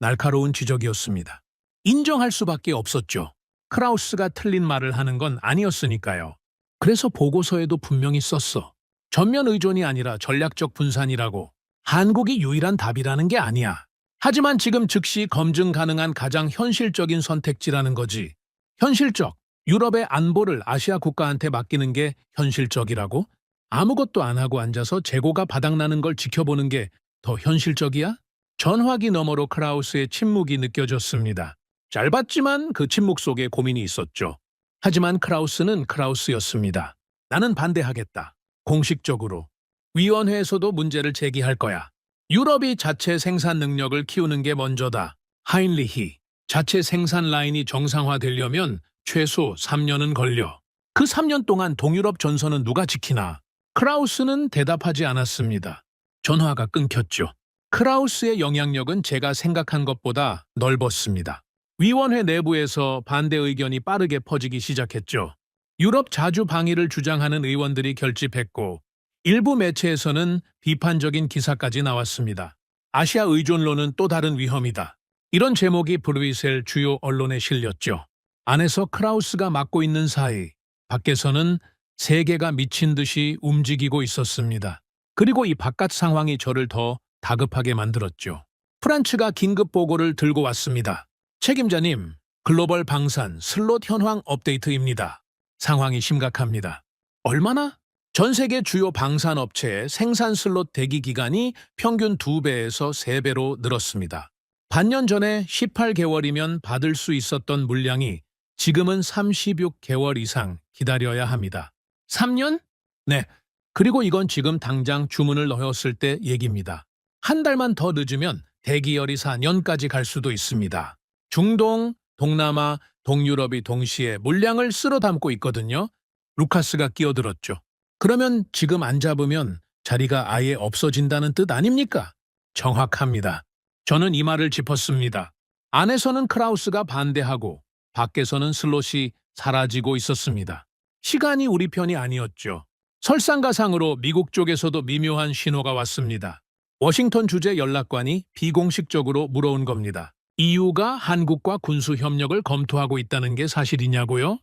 날카로운 지적이었습니다. 인정할 수밖에 없었죠. 크라우스가 틀린 말을 하는 건 아니었으니까요. 그래서 보고서에도 분명히 썼어. 전면 의존이 아니라 전략적 분산이라고. 한국이 유일한 답이라는 게 아니야. 하지만 지금 즉시 검증 가능한 가장 현실적인 선택지라는 거지. 현실적. 유럽의 안보를 아시아 국가한테 맡기는 게 현실적이라고? 아무것도 안 하고 앉아서 재고가 바닥나는 걸 지켜보는 게 더 현실적이야? 전화기 너머로 크라우스의 침묵이 느껴졌습니다. 짧았지만 그 침묵 속에 고민이 있었죠. 하지만 크라우스는 크라우스였습니다. 나는 반대하겠다. 공식적으로. 위원회에서도 문제를 제기할 거야. 유럽이 자체 생산 능력을 키우는 게 먼저다. 하인리히. 자체 생산 라인이 정상화되려면 최소 3년은 걸려. 그 3년 동안 동유럽 전선은 누가 지키나? 크라우스는 대답하지 않았습니다. 전화가 끊겼죠. 크라우스의 영향력은 제가 생각한 것보다 넓었습니다. 위원회 내부에서 반대 의견이 빠르게 퍼지기 시작했죠. 유럽 자주 방위를 주장하는 의원들이 결집했고 일부 매체에서는 비판적인 기사까지 나왔습니다. 아시아 의존론은 또 다른 위험이다. 이런 제목이 브뤼셀 주요 언론에 실렸죠. 안에서 크라우스가 맡고 있는 사이, 밖에서는 세계가 미친 듯이 움직이고 있었습니다. 그리고 이 바깥 상황이 저를 더 다급하게 만들었죠. 프란츠가 긴급 보고를 들고 왔습니다. 책임자님, 글로벌 방산 슬롯 현황 업데이트입니다. 상황이 심각합니다. 얼마나? 전 세계 주요 방산 업체의 생산 슬롯 대기 기간이 평균 2배에서 3배로 늘었습니다. 반년 전에 18개월이면 받을 수 있었던 물량이 지금은 36개월 이상 기다려야 합니다. 3년? 네. 그리고 이건 지금 당장 주문을 넣었을 때 얘기입니다. 한 달만 더 늦으면 대기열이 4년까지 갈 수도 있습니다. 중동, 동남아, 동유럽이 동시에 물량을 쓸어 담고 있거든요. 루카스가 끼어들었죠. 그러면 지금 안 잡으면 자리가 아예 없어진다는 뜻 아닙니까? 정확합니다. 저는 이 말을 짚었습니다. 안에서는 크라우스가 반대하고 밖에서는 슬롯이 사라지고 있었습니다. 시간이 우리 편이 아니었죠. 설상가상으로 미국 쪽에서도 미묘한 신호가 왔습니다. 워싱턴 주재 연락관이 비공식적으로 물어온 겁니다. EU가 한국과 군수 협력을 검토하고 있다는 게 사실이냐고요?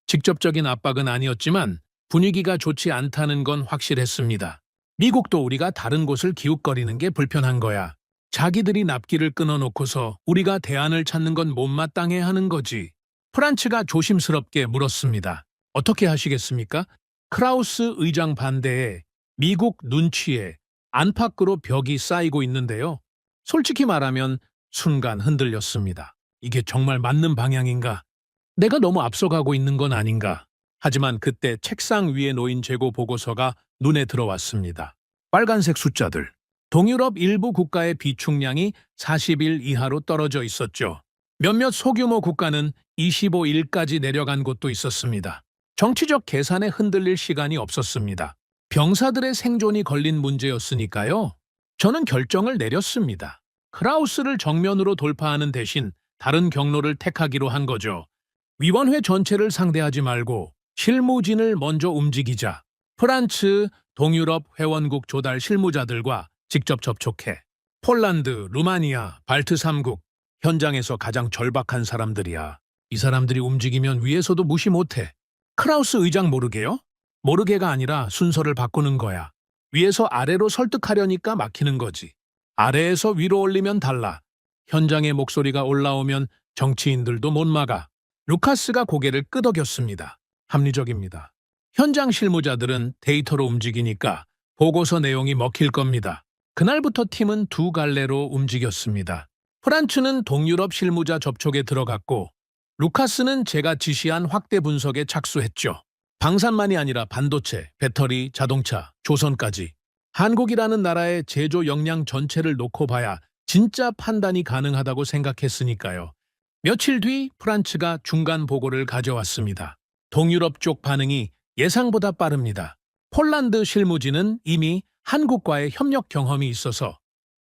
직접적인 압박은 아니었지만 분위기가 좋지 않다는 건 확실했습니다. 미국도 우리가 다른 곳을 기웃거리는 게 불편한 거야. 자기들이 납기를 끊어놓고서 우리가 대안을 찾는 건 못마땅해 하는 거지. 프란츠가 조심스럽게 물었습니다. 어떻게 하시겠습니까? 크라우스 의장 반대에 미국 눈치에 안팎으로 벽이 쌓이고 있는데요. 솔직히 말하면 순간 흔들렸습니다. 이게 정말 맞는 방향인가? 내가 너무 앞서가고 있는 건 아닌가? 하지만 그때 책상 위에 놓인 재고 보고서가 눈에 들어왔습니다. 빨간색 숫자들. 동유럽 일부 국가의 비축량이 40일 이하로 떨어져 있었죠. 몇몇 소규모 국가는 25일까지 내려간 곳도 있었습니다. 정치적 계산에 흔들릴 시간이 없었습니다. 병사들의 생존이 걸린 문제였으니까요. 저는 결정을 내렸습니다. 크라우스를 정면으로 돌파하는 대신 다른 경로를 택하기로 한 거죠. 위원회 전체를 상대하지 말고 실무진을 먼저 움직이자. 프란츠, 동유럽 회원국 조달 실무자들과 직접 접촉해. 폴란드, 루마니아, 발트 3국, 현장에서 가장 절박한 사람들이야. 이 사람들이 움직이면 위에서도 무시 못해. 크라우스 의장 모르게요? 모르게가 아니라 순서를 바꾸는 거야. 위에서 아래로 설득하려니까 막히는 거지. 아래에서 위로 올리면 달라. 현장의 목소리가 올라오면 정치인들도 못 막아. 루카스가 고개를 끄덕였습니다. 합리적입니다. 현장 실무자들은 데이터로 움직이니까 보고서 내용이 먹힐 겁니다. 그날부터 팀은 두 갈래로 움직였습니다. 프란츠는 동유럽 실무자 접촉에 들어갔고 루카스는 제가 지시한 확대 분석에 착수했죠. 방산만이 아니라 반도체, 배터리, 자동차, 조선까지. 한국이라는 나라의 제조 역량 전체를 놓고 봐야 진짜 판단이 가능하다고 생각했으니까요. 며칠 뒤 프란츠가 중간 보고를 가져왔습니다. 동유럽 쪽 반응이 예상보다 빠릅니다. 폴란드 실무진은 이미 한국과의 협력 경험이 있어서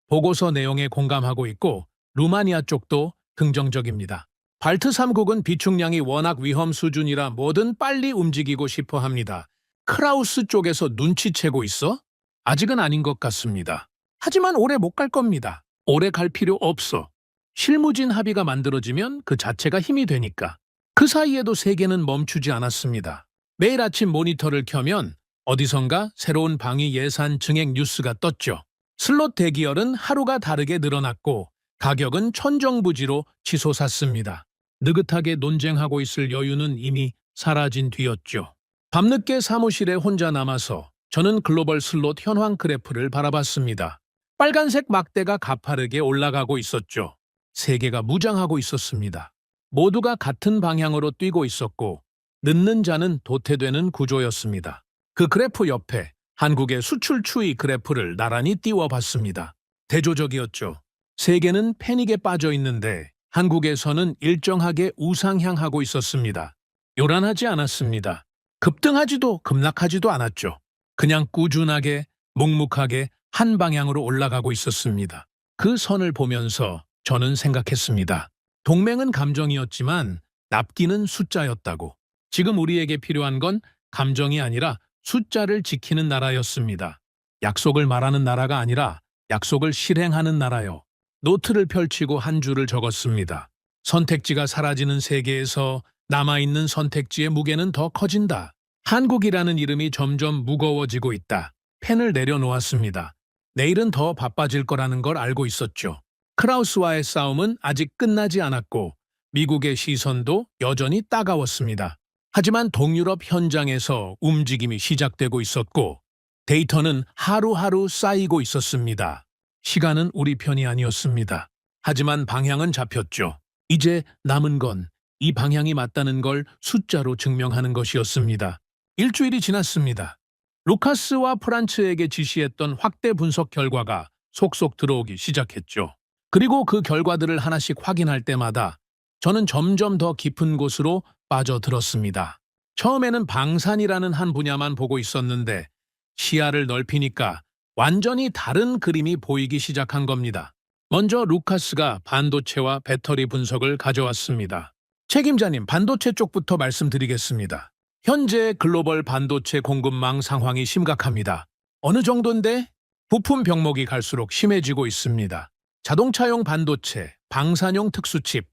보고서 내용에 공감하고 있고 루마니아 쪽도 긍정적입니다. 발트 3국은 비축량이 워낙 위험 수준이라 뭐든 빨리 움직이고 싶어 합니다. 크라우스 쪽에서 눈치채고 있어? 아직은 아닌 것 같습니다. 하지만 오래 못 갈 겁니다. 오래 갈 필요 없어. 실무진 합의가 만들어지면 그 자체가 힘이 되니까. 그 사이에도 세계는 멈추지 않았습니다. 매일 아침 모니터를 켜면 어디선가 새로운 방위 예산 증액 뉴스가 떴죠. 슬롯 대기열은 하루가 다르게 늘어났고 가격은 천정부지로 치솟았습니다. 느긋하게 논쟁하고 있을 여유는 이미 사라진 뒤였죠. 밤늦게 사무실에 혼자 남아서 저는 글로벌 슬롯 현황 그래프를 바라봤습니다. 빨간색 막대가 가파르게 올라가고 있었죠. 세계가 무장하고 있었습니다. 모두가 같은 방향으로 뛰고 있었고 늦는 자는 도태되는 구조였습니다. 그 그래프 옆에 한국의 수출 추이 그래프를 나란히 띄워봤습니다. 대조적이었죠. 세계는 패닉에 빠져 있는데 한국에서는 일정하게 우상향하고 있었습니다. 요란하지 않았습니다. 급등하지도 급락하지도 않았죠. 그냥 꾸준하게 묵묵하게 한 방향으로 올라가고 있었습니다. 그 선을 보면서 저는 생각했습니다. 동맹은 감정이었지만 납기는 숫자였다고. 지금 우리에게 필요한 건 감정이 아니라 숫자를 지키는 나라였습니다. 약속을 말하는 나라가 아니라 약속을 실행하는 나라요. 노트를 펼치고 한 줄을 적었습니다. 선택지가 사라지는 세계에서 남아있는 선택지의 무게는 더 커진다. 한국이라는 이름이 점점 무거워지고 있다. 펜을 내려놓았습니다. 내일은 더 바빠질 거라는 걸 알고 있었죠. 크라우스와의 싸움은 아직 끝나지 않았고 미국의 시선도 여전히 따가웠습니다. 하지만 동유럽 현장에서 움직임이 시작되고 있었고 데이터는 하루하루 쌓이고 있었습니다. 시간은 우리 편이 아니었습니다. 하지만 방향은 잡혔죠. 이제 남은 건 이 방향이 맞다는 걸 숫자로 증명하는 것이었습니다. 일주일이 지났습니다. 루카스와 프란츠에게 지시했던 확대 분석 결과가 속속 들어오기 시작했죠. 그리고 그 결과들을 하나씩 확인할 때마다 저는 점점 더 깊은 곳으로 빠져들었습니다. 처음에는 방산이라는 한 분야만 보고 있었는데 시야를 넓히니까 완전히 다른 그림이 보이기 시작한 겁니다. 먼저 루카스가 반도체와 배터리 분석을 가져왔습니다. 책임자님, 반도체 쪽부터 말씀드리겠습니다. 현재 글로벌 반도체 공급망 상황이 심각합니다. 어느 정도인데? 부품 병목이 갈수록 심해지고 있습니다. 자동차용 반도체, 방산용 특수칩,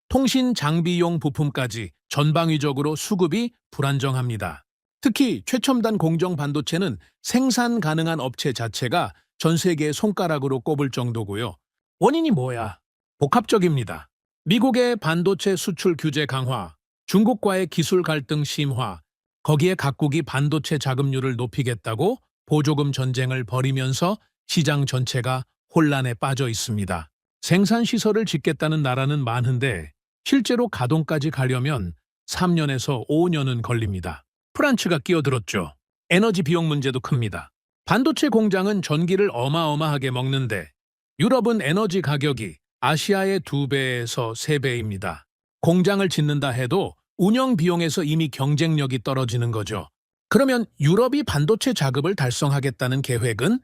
통신 장비용 부품까지 전방위적으로 수급이 불안정합니다. 특히 최첨단 공정 반도체는 생산 가능한 업체 자체가 전 세계의 손가락으로 꼽을 정도고요. 원인이 뭐야? 복합적입니다. 미국의 반도체 수출 규제 강화, 중국과의 기술 갈등 심화, 거기에 각국이 반도체 자금률을 높이겠다고 보조금 전쟁을 벌이면서 시장 전체가 혼란에 빠져 있습니다. 생산시설을 짓겠다는 나라는 많은데 실제로 가동까지 가려면 3년에서 5년은 걸립니다. 프란츠가 끼어들었죠. 에너지 비용 문제도 큽니다. 반도체 공장은 전기를 어마어마하게 먹는데 유럽은 에너지 가격이 아시아의 2배에서 3배입니다. 공장을 짓는다 해도 운영 비용에서 이미 경쟁력이 떨어지는 거죠. 그러면 유럽이 반도체 자급을 달성하겠다는 계획은?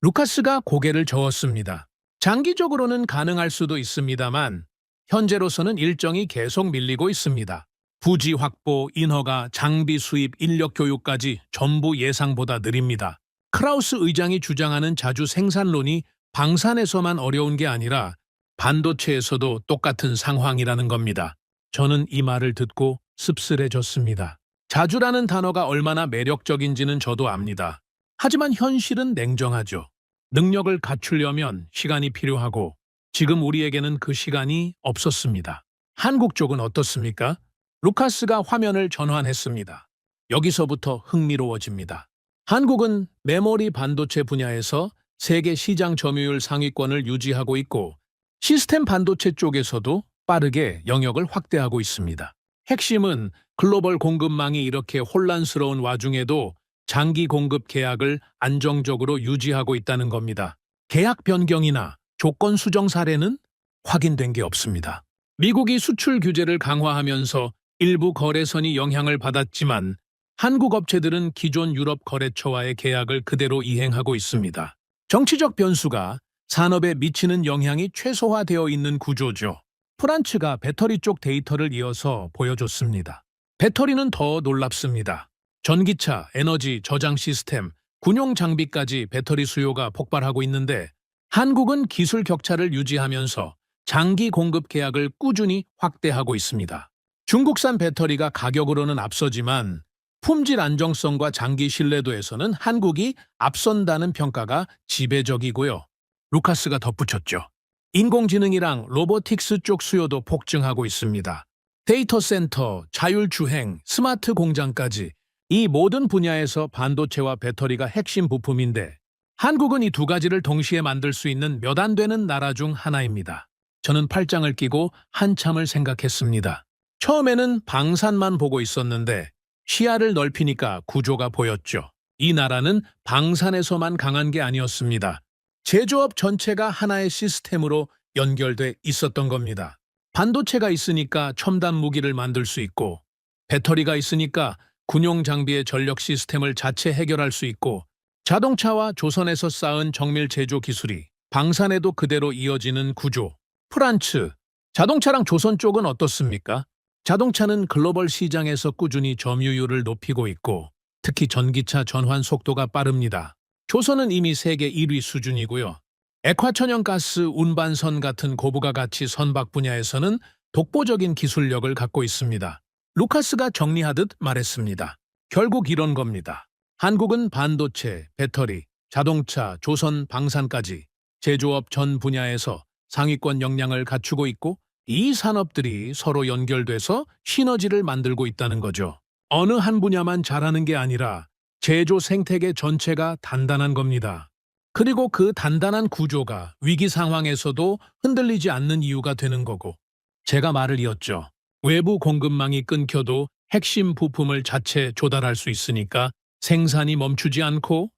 루카스가 고개를 저었습니다. 장기적으로는 가능할 수도 있습니다만 현재로서는 일정이 계속 밀리고 있습니다. 부지 확보, 인허가, 장비 수입, 인력 교육까지 전부 예상보다 느립니다. 크라우스 의장이 주장하는 자주 생산론이 방산에서만 어려운 게 아니라 반도체에서도 똑같은 상황이라는 겁니다. 저는 이 말을 듣고 씁쓸해졌습니다. 자주라는 단어가 얼마나 매력적인지는 저도 압니다. 하지만 현실은 냉정하죠. 능력을 갖추려면 시간이 필요하고 지금 우리에게는 그 시간이 없었습니다. 한국 쪽은 어떻습니까? 루카스가 화면을 전환했습니다. 여기서부터 흥미로워집니다. 한국은 메모리 반도체 분야에서 세계 시장 점유율 상위권을 유지하고 있고 시스템 반도체 쪽에서도 빠르게 영역을 확대하고 있습니다. 핵심은 글로벌 공급망이 이렇게 혼란스러운 와중에도 장기 공급 계약을 안정적으로 유지하고 있다는 겁니다. 계약 변경이나 조건 수정 사례는 확인된 게 없습니다. 미국이 수출 규제를 강화하면서 일부 거래선이 영향을 받았지만 한국 업체들은 기존 유럽 거래처와의 계약을 그대로 이행하고 있습니다. 정치적 변수가 산업에 미치는 영향이 최소화되어 있는 구조죠. 프란츠가 배터리 쪽 데이터를 이어서 보여줬습니다. 배터리는 더 놀랍습니다. 전기차, 에너지, 저장 시스템, 군용 장비까지 배터리 수요가 폭발하고 있는데 한국은 기술 격차를 유지하면서 장기 공급 계약을 꾸준히 확대하고 있습니다. 중국산 배터리가 가격으로는 앞서지만 품질 안정성과 장기 신뢰도에서는 한국이 앞선다는 평가가 지배적이고요. 루카스가 덧붙였죠. 인공지능이랑 로보틱스 쪽 수요도 폭증하고 있습니다. 데이터 센터, 자율주행, 스마트 공장까지 이 모든 분야에서 반도체와 배터리가 핵심 부품인데 한국은 이 두 가지를 동시에 만들 수 있는 몇 안 되는 나라 중 하나입니다. 저는 팔짱을 끼고 한참을 생각했습니다. 처음에는 방산만 보고 있었는데 시야를 넓히니까 구조가 보였죠. 이 나라는 방산에서만 강한 게 아니었습니다. 제조업 전체가 하나의 시스템으로 연결돼 있었던 겁니다. 반도체가 있으니까 첨단 무기를 만들 수 있고 배터리가 있으니까 군용 장비의 전력 시스템을 자체 해결할 수 있고 자동차와 조선에서 쌓은 정밀 제조 기술이 방산에도 그대로 이어지는 구조. 프란츠, 자동차랑 조선 쪽은 어떻습니까? 자동차는 글로벌 시장에서 꾸준히 점유율을 높이고 있고 특히 전기차 전환 속도가 빠릅니다. 조선은 이미 세계 1위 수준이고요. 액화천연가스, 운반선 같은 고부가 가치 선박 분야에서는 독보적인 기술력을 갖고 있습니다. 루카스가 정리하듯 말했습니다. 결국 이런 겁니다. 한국은 반도체, 배터리, 자동차, 조선, 방산까지 제조업 전 분야에서 상위권 역량을 갖추고 있고 이 산업들이 서로 연결돼서 시너지를 만들고 있다는 거죠. 어느 한 분야만 잘하는 게 아니라 제조 생태계 전체가 단단한 겁니다. 그리고 그 단단한 구조가 위기 상황에서도 흔들리지 않는 이유가 되는 거고 제가 말을 이었죠. 외부 공급망이 끊겨도 핵심 부품을 자체 조달할 수 있으니까 생산이 멈추지 않고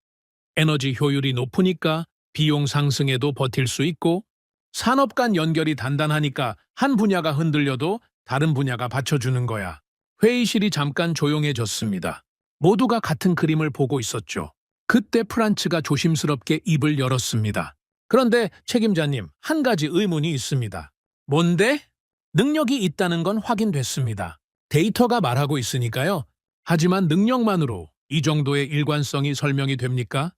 에너지 효율이 높으니까 비용 상승에도 버틸 수 있고 산업 간 연결이 단단하니까 한 분야가 흔들려도 다른 분야가 받쳐주는 거야. 회의실이 잠깐 조용해졌습니다. 모두가 같은 그림을 보고 있었죠. 그때 프란츠가 조심스럽게 입을 열었습니다. 그런데 책임자님, 한 가지 의문이 있습니다. 뭔데? 능력이 있다는 건 확인됐습니다. 데이터가 말하고 있으니까요. 하지만 능력만으로 이 정도의 일관성이 설명이 됩니까?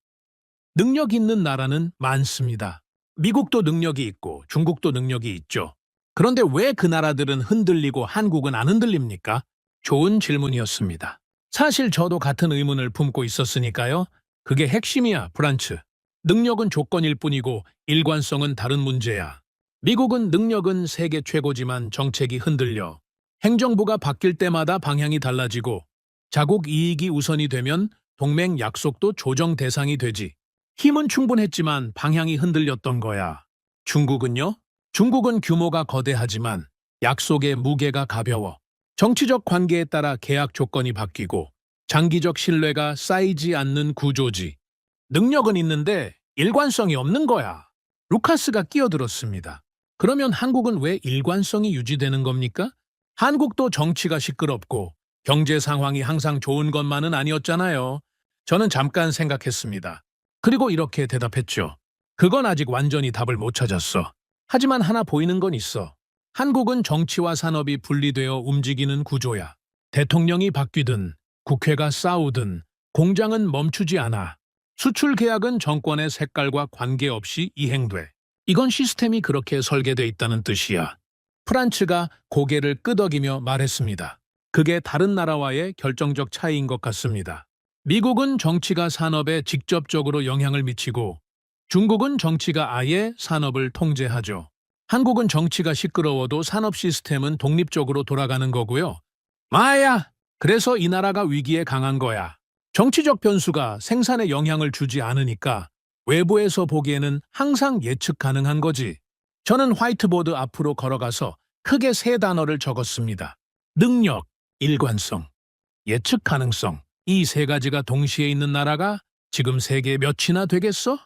능력 있는 나라는 많습니다. 미국도 능력이 있고 중국도 능력이 있죠. 그런데 왜 그 나라들은 흔들리고 한국은 안 흔들립니까? 좋은 질문이었습니다. 사실 저도 같은 의문을 품고 있었으니까요. 그게 핵심이야, 프란츠. 능력은 조건일 뿐이고 일관성은 다른 문제야. 미국은 능력은 세계 최고지만 정책이 흔들려. 행정부가 바뀔 때마다 방향이 달라지고 자국 이익이 우선이 되면 동맹 약속도 조정 대상이 되지. 힘은 충분했지만 방향이 흔들렸던 거야. 중국은요? 중국은 규모가 거대하지만 약속의 무게가 가벼워. 정치적 관계에 따라 계약 조건이 바뀌고 장기적 신뢰가 쌓이지 않는 구조지. 능력은 있는데 일관성이 없는 거야. 루카스가 끼어들었습니다. 그러면 한국은 왜 일관성이 유지되는 겁니까? 한국도 정치가 시끄럽고 경제 상황이 항상 좋은 것만은 아니었잖아요. 저는 잠깐 생각했습니다. 그리고 이렇게 대답했죠. 그건 아직 완전히 답을 못 찾았어. 하지만 하나 보이는 건 있어. 한국은 정치와 산업이 분리되어 움직이는 구조야. 대통령이 바뀌든 국회가 싸우든 공장은 멈추지 않아. 수출 계약은 정권의 색깔과 관계없이 이행돼. 이건 시스템이 그렇게 설계돼 있다는 뜻이야. 프란츠가 고개를 끄덕이며 말했습니다. 그게 다른 나라와의 결정적 차이인 것 같습니다. 미국은 정치가 산업에 직접적으로 영향을 미치고 중국은 정치가 아예 산업을 통제하죠. 한국은 정치가 시끄러워도 산업 시스템은 독립적으로 돌아가는 거고요. 마야! 그래서 이 나라가 위기에 강한 거야. 정치적 변수가 생산에 영향을 주지 않으니까 외부에서 보기에는 항상 예측 가능한 거지. 저는 화이트보드 앞으로 걸어가서 크게 세 단어를 적었습니다. 능력, 일관성, 예측 가능성. 이 세 가지가 동시에 있는 나라가 지금 세계 몇이나 되겠어?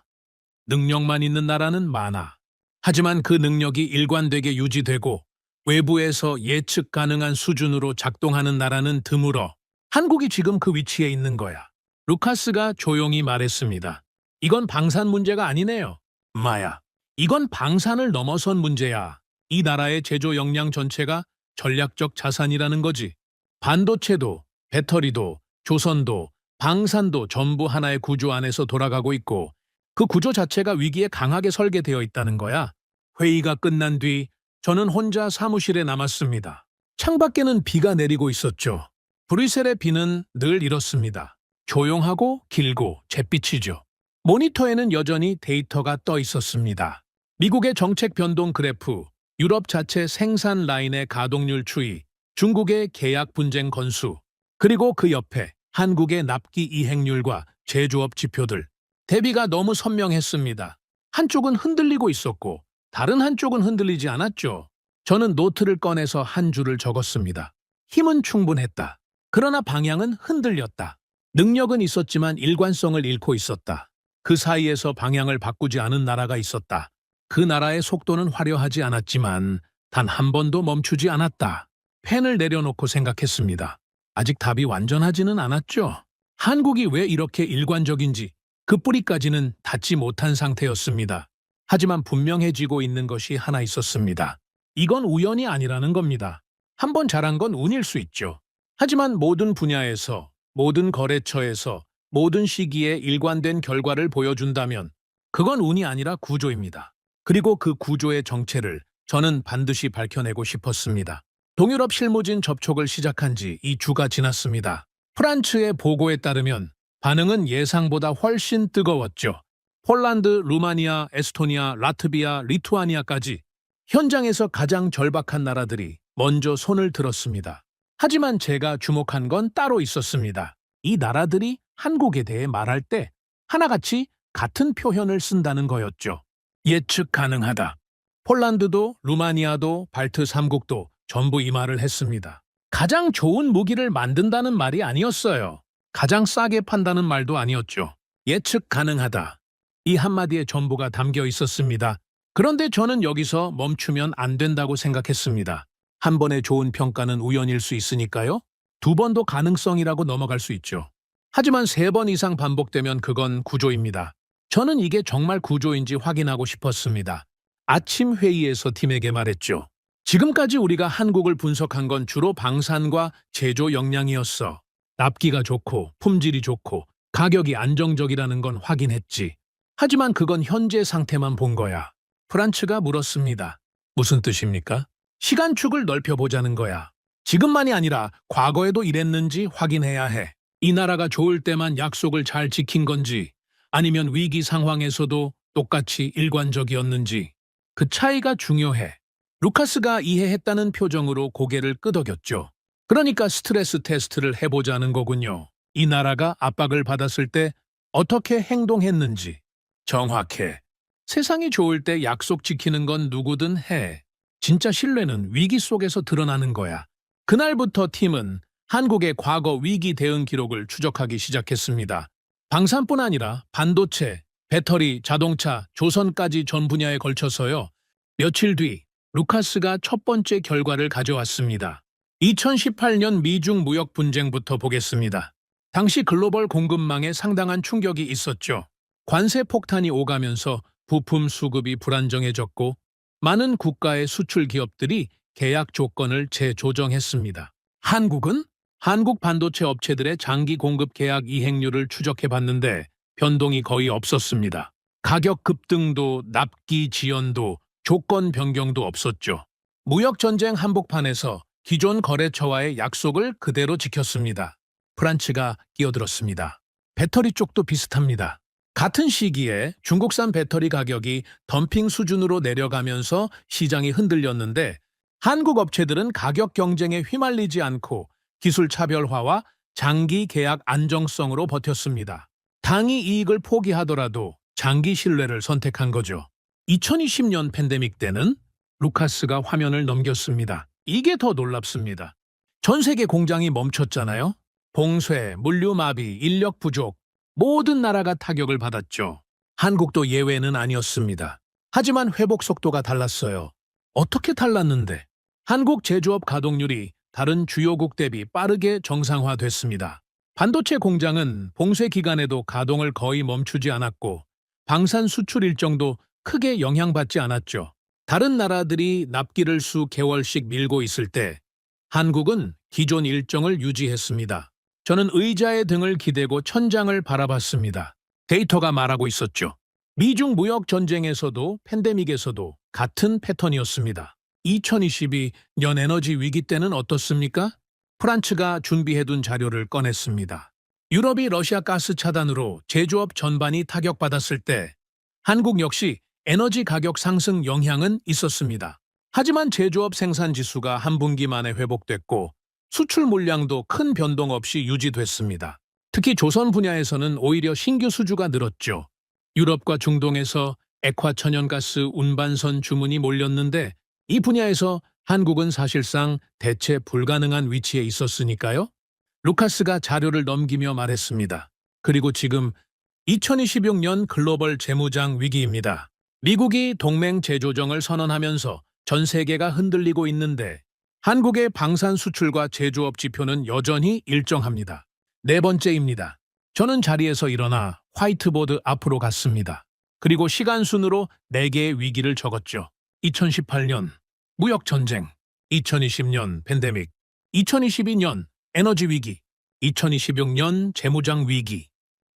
능력만 있는 나라는 많아. 하지만 그 능력이 일관되게 유지되고 외부에서 예측 가능한 수준으로 작동하는 나라는 드물어. 한국이 지금 그 위치에 있는 거야. 루카스가 조용히 말했습니다. 이건 방산 문제가 아니네요. 마야. 이건 방산을 넘어선 문제야. 이 나라의 제조 역량 전체가 전략적 자산이라는 거지. 반도체도, 배터리도, 조선도, 방산도 전부 하나의 구조 안에서 돌아가고 있고 그 구조 자체가 위기에 강하게 설계되어 있다는 거야. 회의가 끝난 뒤 저는 혼자 사무실에 남았습니다. 창밖에는 비가 내리고 있었죠. 브뤼셀의 비는 늘 이렇습니다. 조용하고 길고 잿빛이죠. 모니터에는 여전히 데이터가 떠 있었습니다. 미국의 정책 변동 그래프, 유럽 자체 생산 라인의 가동률 추이, 중국의 계약 분쟁 건수, 그리고 그 옆에 한국의 납기 이행률과 제조업 지표들. 대비가 너무 선명했습니다. 한쪽은 흔들리고 있었고 다른 한쪽은 흔들리지 않았죠. 저는 노트를 꺼내서 한 줄을 적었습니다. 힘은 충분했다. 그러나 방향은 흔들렸다. 능력은 있었지만 일관성을 잃고 있었다. 그 사이에서 방향을 바꾸지 않은 나라가 있었다. 그 나라의 속도는 화려하지 않았지만 단 한 번도 멈추지 않았다. 펜을 내려놓고 생각했습니다. 아직 답이 완전하지는 않았죠. 한국이 왜 이렇게 일관적인지 그 뿌리까지는 닿지 못한 상태였습니다. 하지만 분명해지고 있는 것이 하나 있었습니다. 이건 우연이 아니라는 겁니다. 한 번 잘한 건 운일 수 있죠. 하지만 모든 분야에서, 모든 거래처에서, 모든 시기에 일관된 결과를 보여준다면 그건 운이 아니라 구조입니다. 그리고 그 구조의 정체를 저는 반드시 밝혀내고 싶었습니다. 동유럽 실무진 접촉을 시작한 지 2주가 지났습니다. 프란츠의 보고에 따르면 반응은 예상보다 훨씬 뜨거웠죠. 폴란드, 루마니아, 에스토니아, 라트비아, 리투아니아까지 현장에서 가장 절박한 나라들이 먼저 손을 들었습니다. 하지만 제가 주목한 건 따로 있었습니다. 이 나라들이 한국에 대해 말할 때 하나같이 같은 표현을 쓴다는 거였죠. 예측 가능하다. 폴란드도 루마니아도 발트 3국도 전부 이 말을 했습니다. 가장 좋은 무기를 만든다는 말이 아니었어요. 가장 싸게 판다는 말도 아니었죠. 예측 가능하다. 이 한마디에 전부가 담겨 있었습니다. 그런데 저는 여기서 멈추면 안 된다고 생각했습니다. 한 번의 좋은 평가는 우연일 수 있으니까요. 두 번도 가능성이라고 넘어갈 수 있죠. 하지만 3번 이상 반복되면 그건 구조입니다. 저는 이게 정말 구조인지 확인하고 싶었습니다. 아침 회의에서 팀에게 말했죠. 지금까지 우리가 한국을 분석한 건 주로 방산과 제조 역량이었어. 납기가 좋고 품질이 좋고 가격이 안정적이라는 건 확인했지. 하지만 그건 현재 상태만 본 거야. 프란츠가 물었습니다. 무슨 뜻입니까? 시간축을 넓혀보자는 거야. 지금만이 아니라 과거에도 이랬는지 확인해야 해. 이 나라가 좋을 때만 약속을 잘 지킨 건지 아니면 위기 상황에서도 똑같이 일관적이었는지. 그 차이가 중요해. 루카스가 이해했다는 표정으로 고개를 끄덕였죠. 그러니까 스트레스 테스트를 해보자는 거군요. 이 나라가 압박을 받았을 때 어떻게 행동했는지. 정확해. 세상이 좋을 때 약속 지키는 건 누구든 해. 진짜 신뢰는 위기 속에서 드러나는 거야. 그날부터 팀은 한국의 과거 위기 대응 기록을 추적하기 시작했습니다. 방산뿐 아니라 반도체, 배터리, 자동차, 조선까지 전 분야에 걸쳐서요. 며칠 뒤 루카스가 첫 번째 결과를 가져왔습니다. 2018년 미중 무역 분쟁부터 보겠습니다. 당시 글로벌 공급망에 상당한 충격이 있었죠. 관세 폭탄이 오가면서 부품 수급이 불안정해졌고 많은 국가의 수출 기업들이 계약 조건을 재조정했습니다. 한국은 한국 반도체 업체들의 장기 공급 계약 이행률을 추적해봤는데 변동이 거의 없었습니다. 가격 급등도 납기 지연도 조건 변경도 없었죠. 무역 전쟁 한복판에서 기존 거래처와의 약속을 그대로 지켰습니다. 프란츠가 끼어들었습니다. 배터리 쪽도 비슷합니다. 같은 시기에 중국산 배터리 가격이 덤핑 수준으로 내려가면서 시장이 흔들렸는데 한국 업체들은 가격 경쟁에 휘말리지 않고 기술 차별화와 장기 계약 안정성으로 버텼습니다. 당이 이익을 포기하더라도 장기 신뢰를 선택한 거죠. 2020년 팬데믹 때는 루카스가 화면을 넘겼습니다. 이게 더 놀랍습니다. 전 세계 공장이 멈췄잖아요. 봉쇄, 물류 마비, 인력 부족, 모든 나라가 타격을 받았죠. 한국도 예외는 아니었습니다. 하지만 회복 속도가 달랐어요. 어떻게 달랐는데? 한국 제조업 가동률이 다른 주요국 대비 빠르게 정상화됐습니다. 반도체 공장은 봉쇄 기간에도 가동을 거의 멈추지 않았고 방산 수출 일정도 크게 영향받지 않았죠. 다른 나라들이 납기를 수 개월씩 밀고 있을 때 한국은 기존 일정을 유지했습니다. 저는 의자의 등을 기대고 천장을 바라봤습니다. 데이터가 말하고 있었죠. 미중 무역 전쟁에서도 팬데믹에서도 같은 패턴이었습니다. 2022년 에너지 위기 때는 어떻습니까? 프란츠가 준비해둔 자료를 꺼냈습니다. 유럽이 러시아 가스 차단으로 제조업 전반이 타격받았을 때 한국 역시 에너지 가격 상승 영향은 있었습니다. 하지만 제조업 생산 지수가 한 분기 만에 회복됐고 수출 물량도 큰 변동 없이 유지됐습니다. 특히 조선 분야에서는 오히려 신규 수주가 늘었죠. 유럽과 중동에서 액화 천연가스 운반선 주문이 몰렸는데 이 분야에서 한국은 사실상 대체 불가능한 위치에 있었으니까요. 루카스가 자료를 넘기며 말했습니다. 그리고 지금 2026년 글로벌 재무장 위기입니다. 미국이 동맹 재조정을 선언하면서 전 세계가 흔들리고 있는데 한국의 방산 수출과 제조업 지표는 여전히 일정합니다. 네 번째입니다. 저는 자리에서 일어나 화이트보드 앞으로 갔습니다. 그리고 시간순으로 4개의 위기를 적었죠. 2018년 무역전쟁, 2020년 팬데믹, 2022년 에너지 위기, 2026년 재무장 위기.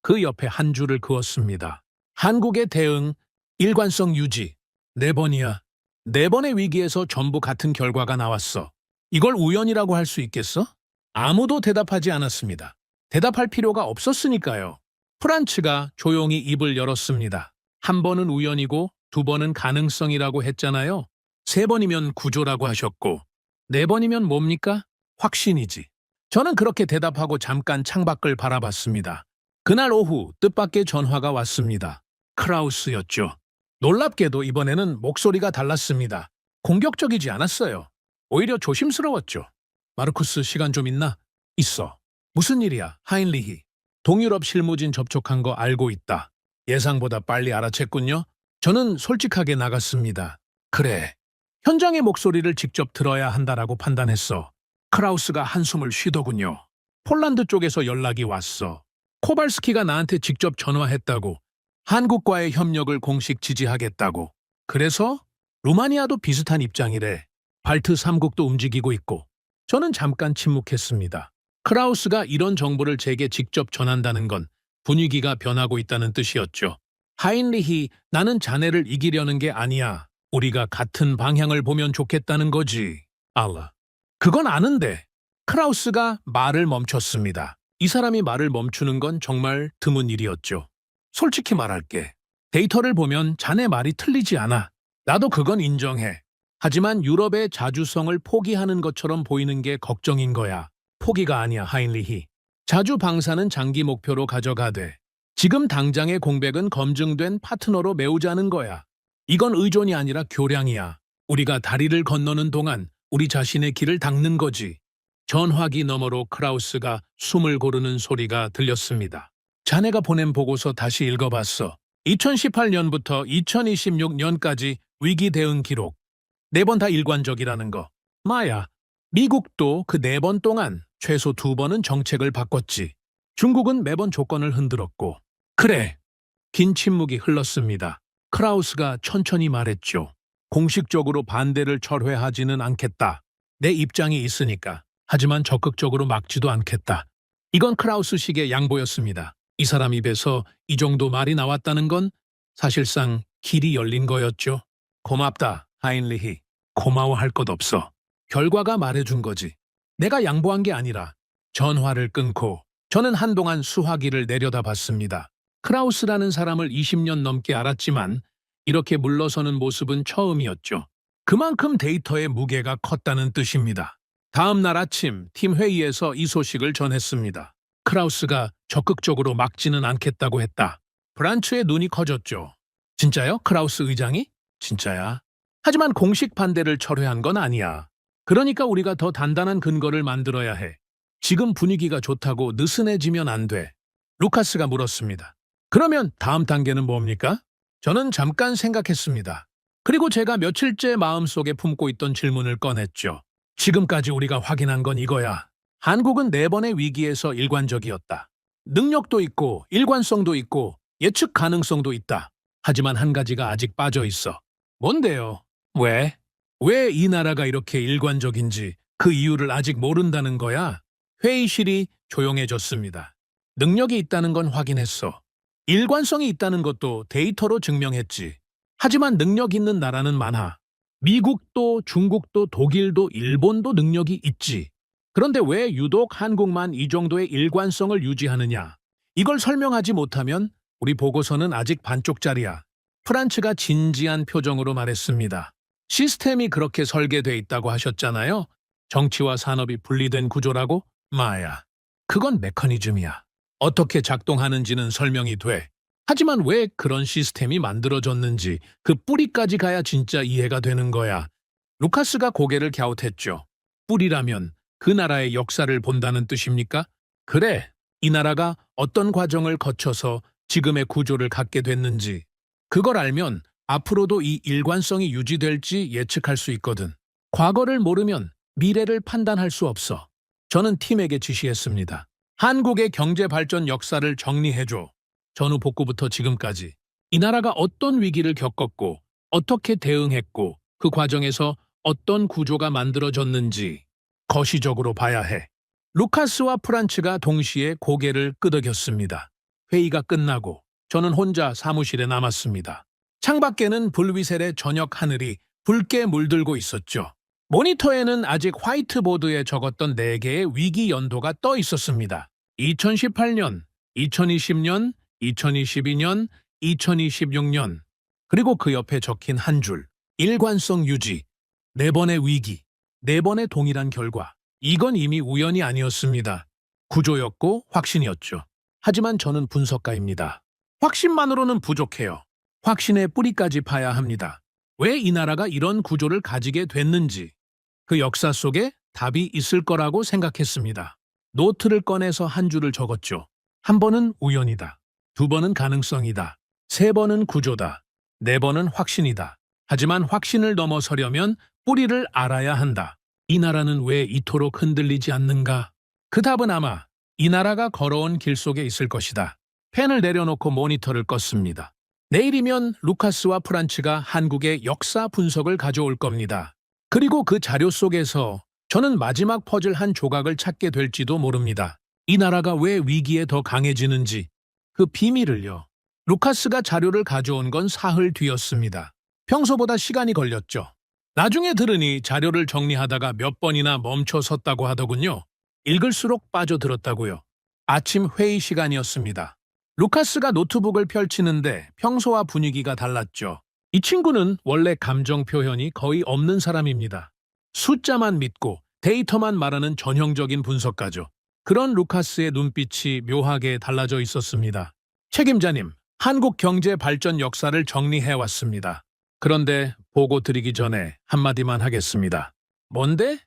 그 옆에 한 줄을 그었습니다. 한국의 대응, 일관성 유지. 4번이야. 4번의 위기에서 전부 같은 결과가 나왔어. 이걸 우연이라고 할 수 있겠어? 아무도 대답하지 않았습니다. 대답할 필요가 없었으니까요. 프란츠가 조용히 입을 열었습니다. 1번은 우연이고 2번은 가능성이라고 했잖아요. 3번이면 구조라고 하셨고 4번이면 뭡니까? 확신이지. 저는 그렇게 대답하고 잠깐 창밖을 바라봤습니다. 그날 오후 뜻밖의 전화가 왔습니다. 크라우스였죠. 놀랍게도 이번에는 목소리가 달랐습니다. 공격적이지 않았어요. 오히려 조심스러웠죠. 마르쿠스, 시간 좀 있나? 있어. 무슨 일이야, 하인리히. 동유럽 실무진 접촉한 거 알고 있다. 예상보다 빨리 알아챘군요. 저는 솔직하게 나갔습니다. 그래. 현장의 목소리를 직접 들어야 한다라고 판단했어. 크라우스가 한숨을 쉬더군요. 폴란드 쪽에서 연락이 왔어. 코발스키가 나한테 직접 전화했다고. 한국과의 협력을 공식 지지하겠다고. 그래서 루마니아도 비슷한 입장이래. 발트 3국도 움직이고 있고. 저는 잠깐 침묵했습니다. 크라우스가 이런 정보를 제게 직접 전한다는 건 분위기가 변하고 있다는 뜻이었죠. 하인리히, 나는 자네를 이기려는 게 아니야. 우리가 같은 방향을 보면 좋겠다는 거지. 알라. 그건 아는데. 크라우스가 말을 멈췄습니다. 이 사람이 말을 멈추는 건 정말 드문 일이었죠. 솔직히 말할게. 데이터를 보면 자네 말이 틀리지 않아. 나도 그건 인정해. 하지만 유럽의 자주성을 포기하는 것처럼 보이는 게 걱정인 거야. 포기가 아니야, 하인리히. 자주 방사는 장기 목표로 가져가되 지금 당장의 공백은 검증된 파트너로 메우자는 거야. 이건 의존이 아니라 교량이야. 우리가 다리를 건너는 동안 우리 자신의 길을 닦는 거지. 전화기 너머로 크라우스가 숨을 고르는 소리가 들렸습니다. 자네가 보낸 보고서 다시 읽어봤어. 2018년부터 2026년까지 위기 대응 기록. 4번 다 일관적이라는 거. 마야, 미국도 그 4번 동안 최소 2번은 정책을 바꿨지. 중국은 매번 조건을 흔들었고. 그래. 긴 침묵이 흘렀습니다. 크라우스가 천천히 말했죠. 공식적으로 반대를 철회하지는 않겠다. 내 입장이 있으니까. 하지만 적극적으로 막지도 않겠다. 이건 크라우스식의 양보였습니다. 이 사람 입에서 이 정도 말이 나왔다는 건 사실상 길이 열린 거였죠. 고맙다, 하인리히. 고마워할 것 없어. 결과가 말해준 거지. 내가 양보한 게 아니라 전화를 끊고 저는 한동안 수화기를 내려다봤습니다. 크라우스라는 사람을 20년 넘게 알았지만 이렇게 물러서는 모습은 처음이었죠. 그만큼 데이터의 무게가 컸다는 뜻입니다. 다음 날 아침 팀 회의에서 이 소식을 전했습니다. 크라우스가 적극적으로 막지는 않겠다고 했다. 브란츠의 눈이 커졌죠. 진짜요? 크라우스 의장이? 진짜야. 하지만 공식 반대를 철회한 건 아니야. 그러니까 우리가 더 단단한 근거를 만들어야 해. 지금 분위기가 좋다고 느슨해지면 안 돼. 루카스가 물었습니다. 그러면 다음 단계는 뭡니까? 저는 잠깐 생각했습니다. 그리고 제가 며칠째 마음속에 품고 있던 질문을 꺼냈죠. 지금까지 우리가 확인한 건 이거야. 한국은 4번의 위기에서 일관적이었다. 능력도 있고 일관성도 있고 예측 가능성도 있다. 하지만 한 가지가 아직 빠져 있어. 뭔데요? 왜? 왜 이 나라가 이렇게 일관적인지 그 이유를 아직 모른다는 거야? 회의실이 조용해졌습니다. 능력이 있다는 건 확인했어. 일관성이 있다는 것도 데이터로 증명했지. 하지만 능력 있는 나라는 많아. 미국도 중국도 독일도 일본도 능력이 있지. 그런데 왜 유독 한국만 이 정도의 일관성을 유지하느냐? 이걸 설명하지 못하면 우리 보고서는 아직 반쪽짜리야. 프란츠가 진지한 표정으로 말했습니다. 시스템이 그렇게 설계돼 있다고 하셨잖아요. 정치와 산업이 분리된 구조라고? 마야. 그건 메커니즘이야. 어떻게 작동하는지는 설명이 돼. 하지만 왜 그런 시스템이 만들어졌는지 그 뿌리까지 가야 진짜 이해가 되는 거야. 루카스가 고개를 갸웃했죠. 뿌리라면 그 나라의 역사를 본다는 뜻입니까? 그래, 이 나라가 어떤 과정을 거쳐서 지금의 구조를 갖게 됐는지. 그걸 알면 앞으로도 이 일관성이 유지될지 예측할 수 있거든. 과거를 모르면 미래를 판단할 수 없어. 저는 팀에게 지시했습니다. 한국의 경제 발전 역사를 정리해줘. 전후 복구부터 지금까지. 이 나라가 어떤 위기를 겪었고 어떻게 대응했고 그 과정에서 어떤 구조가 만들어졌는지 거시적으로 봐야 해. 루카스와 프란츠가 동시에 고개를 끄덕였습니다. 회의가 끝나고 저는 혼자 사무실에 남았습니다. 창밖에는 불위셀의 저녁 하늘이 붉게 물들고 있었죠. 모니터에는 아직 화이트보드에 적었던 4개의 위기 연도가 떠 있었습니다. 2018년, 2020년, 2022년, 2026년, 그리고 그 옆에 적힌 한 줄, 일관성 유지, 4번의 위기, 4번의 동일한 결과. 이건 이미 우연이 아니었습니다. 구조였고 확신이었죠. 하지만 저는 분석가입니다. 확신만으로는 부족해요. 확신의 뿌리까지 파야 합니다. 왜 이 나라가 이런 구조를 가지게 됐는지, 그 역사 속에 답이 있을 거라고 생각했습니다. 노트를 꺼내서 한 줄을 적었죠. 한 번은 우연이다. 2번은 가능성이다. 3번은 구조다. 4번은 확신이다. 하지만 확신을 넘어서려면 뿌리를 알아야 한다. 이 나라는 왜 이토록 흔들리지 않는가? 그 답은 아마 이 나라가 걸어온 길 속에 있을 것이다. 펜을 내려놓고 모니터를 껐습니다. 내일이면 루카스와 프란츠가 한국의 역사 분석을 가져올 겁니다. 그리고 그 자료 속에서 저는 마지막 퍼즐 한 조각을 찾게 될지도 모릅니다. 이 나라가 왜 위기에 더 강해지는지 그 비밀을요. 루카스가 자료를 가져온 건 사흘 뒤였습니다. 평소보다 시간이 걸렸죠. 나중에 들으니 자료를 정리하다가 몇 번이나 멈춰 섰다고 하더군요. 읽을수록 빠져들었다고요. 아침 회의 시간이었습니다. 루카스가 노트북을 펼치는데 평소와 분위기가 달랐죠. 이 친구는 원래 감정 표현이 거의 없는 사람입니다. 숫자만 믿고 데이터만 말하는 전형적인 분석가죠. 그런 루카스의 눈빛이 묘하게 달라져 있었습니다. 책임자님, 한국 경제 발전 역사를 정리해왔습니다. 그런데 보고 드리기 전에 한마디만 하겠습니다. 뭔데?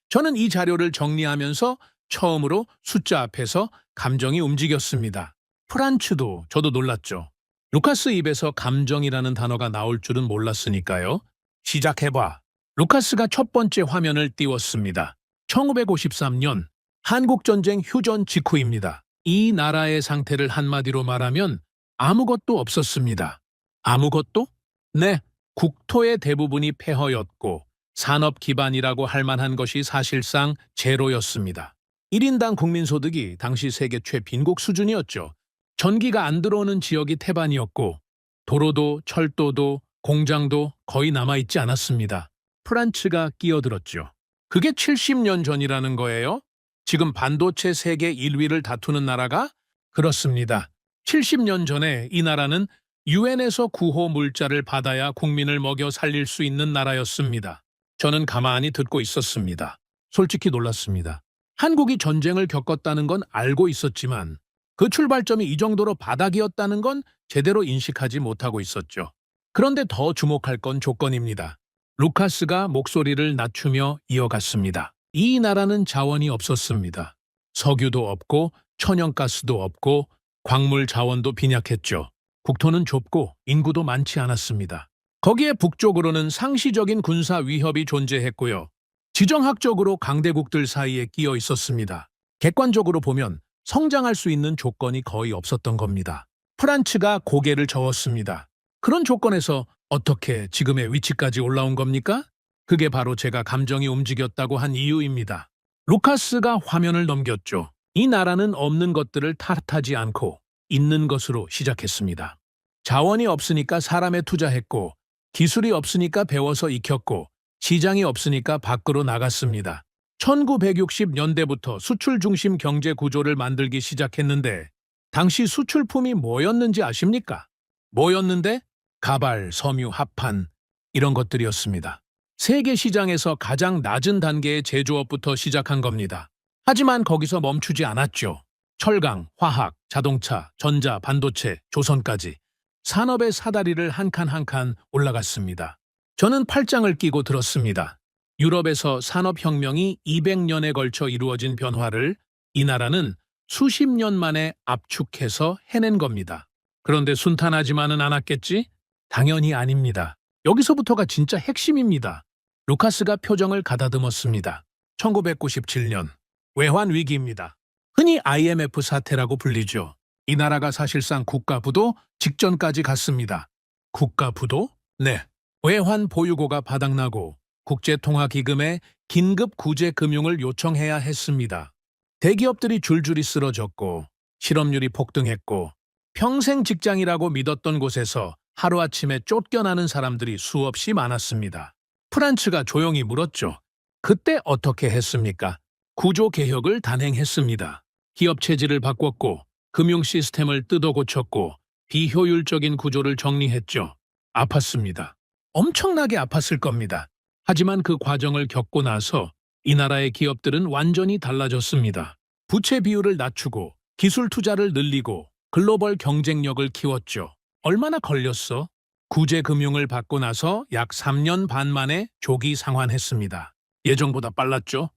저는 이 자료를 정리하면서 처음으로 숫자 앞에서 감정이 움직였습니다. 프란츠도 저도 놀랐죠. 루카스 입에서 감정이라는 단어가 나올 줄은 몰랐으니까요. 시작해봐. 루카스가 첫 번째 화면을 띄웠습니다. 1953년 한국전쟁 휴전 직후입니다. 이 나라의 상태를 한마디로 말하면 아무것도 없었습니다. 아무것도? 네, 국토의 대부분이 폐허였고 산업 기반이라고 할 만한 것이 사실상 제로였습니다. 1인당 국민소득이 당시 세계 최빈국 수준이었죠. 전기가 안 들어오는 지역이 태반이었고 도로도 철도도 공장도 거의 남아있지 않았습니다. 프란츠가 끼어들었죠. 그게 70년 전이라는 거예요? 지금 반도체 세계 1위를 다투는 나라가? 그렇습니다. 70년 전에 이 나라는 유엔에서 구호 물자를 받아야 국민을 먹여 살릴 수 있는 나라였습니다. 저는 가만히 듣고 있었습니다. 솔직히 놀랐습니다. 한국이 전쟁을 겪었다는 건 알고 있었지만 그 출발점이 이 정도로 바닥이었다는 건 제대로 인식하지 못하고 있었죠. 그런데 더 주목할 건 조건입니다. 루카스가 목소리를 낮추며 이어갔습니다. 이 나라는 자원이 없었습니다. 석유도 없고 천연가스도 없고 광물 자원도 빈약했죠. 국토는 좁고 인구도 많지 않았습니다. 거기에 북쪽으로는 상시적인 군사 위협이 존재했고요. 지정학적으로 강대국들 사이에 끼어 있었습니다. 객관적으로 보면 성장할 수 있는 조건이 거의 없었던 겁니다. 프란츠가 고개를 저었습니다. 그런 조건에서 어떻게 지금의 위치까지 올라온 겁니까? 그게 바로 제가 감정이 움직였다고 한 이유입니다. 루카스가 화면을 넘겼죠. 이 나라는 없는 것들을 탓하지 않고 있는 것으로 시작했습니다. 자원이 없으니까 사람에 투자했고, 기술이 없으니까 배워서 익혔고, 시장이 없으니까 밖으로 나갔습니다. 1960년대부터 수출 중심 경제 구조를 만들기 시작했는데 당시 수출품이 뭐였는지 아십니까? 뭐였는데? 가발, 섬유, 합판 이런 것들이었습니다. 세계 시장에서 가장 낮은 단계의 제조업부터 시작한 겁니다. 하지만 거기서 멈추지 않았죠. 철강, 화학, 자동차, 전자, 반도체, 조선까지 산업의 사다리를 한 칸 한 칸 올라갔습니다. 저는 팔짱을 끼고 들었습니다. 유럽에서 산업혁명이 200년에 걸쳐 이루어진 변화를 이 나라는 수십 년 만에 압축해서 해낸 겁니다. 그런데 순탄하지만은 않았겠지? 당연히 아닙니다. 여기서부터가 진짜 핵심입니다. 루카스가 표정을 가다듬었습니다. 1997년 외환 위기입니다. 흔히 IMF 사태라고 불리죠. 이 나라가 사실상 국가부도 직전까지 갔습니다. 국가부도? 네. 외환 보유고가 바닥나고 국제통화기금에 긴급 구제 금융을 요청해야 했습니다. 대기업들이 줄줄이 쓰러졌고 실업률이 폭등했고 평생 직장이라고 믿었던 곳에서 하루아침에 쫓겨나는 사람들이 수없이 많았습니다. 프란츠가 조용히 물었죠. 그때 어떻게 했습니까? 구조개혁을 단행했습니다. 기업 체질을 바꿨고 금융 시스템을 뜯어 고쳤고 비효율적인 구조를 정리했죠. 아팠습니다. 엄청나게 아팠을 겁니다. 하지만 그 과정을 겪고 나서 이 나라의 기업들은 완전히 달라졌습니다. 부채 비율을 낮추고 기술 투자를 늘리고 글로벌 경쟁력을 키웠죠. 얼마나 걸렸어? 구제 금융을 받고 나서 약 3년 반 만에 조기 상환했습니다. 예정보다 빨랐죠?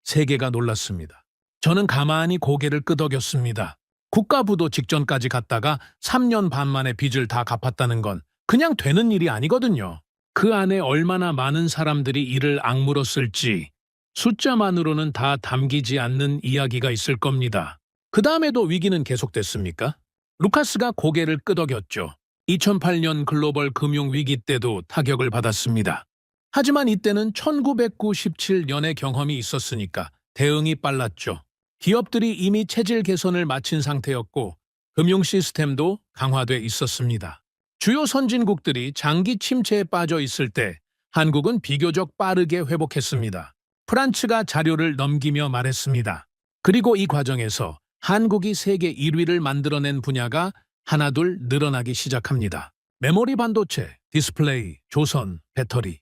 세계가 놀랐습니다. 저는 가만히 고개를 끄덕였습니다. 국가부도 직전까지 갔다가 3년 반 만에 빚을 다 갚았다는 건 그냥 되는 일이 아니거든요. 그 안에 얼마나 많은 사람들이 이를 악물었을지 숫자만으로는 다 담기지 않는 이야기가 있을 겁니다. 그 다음에도 위기는 계속됐습니까? 루카스가 고개를 끄덕였죠. 2008년 글로벌 금융위기 때도 타격을 받았습니다. 하지만 이때는 1997년의 경험이 있었으니까 대응이 빨랐죠. 기업들이 이미 체질 개선을 마친 상태였고 금융 시스템도 강화돼 있었습니다. 주요 선진국들이 장기 침체에 빠져 있을 때 한국은 비교적 빠르게 회복했습니다. 프란츠가 자료를 넘기며 말했습니다. 그리고 이 과정에서 한국이 세계 1위를 만들어낸 분야가 하나둘 늘어나기 시작합니다. 메모리 반도체, 디스플레이, 조선, 배터리.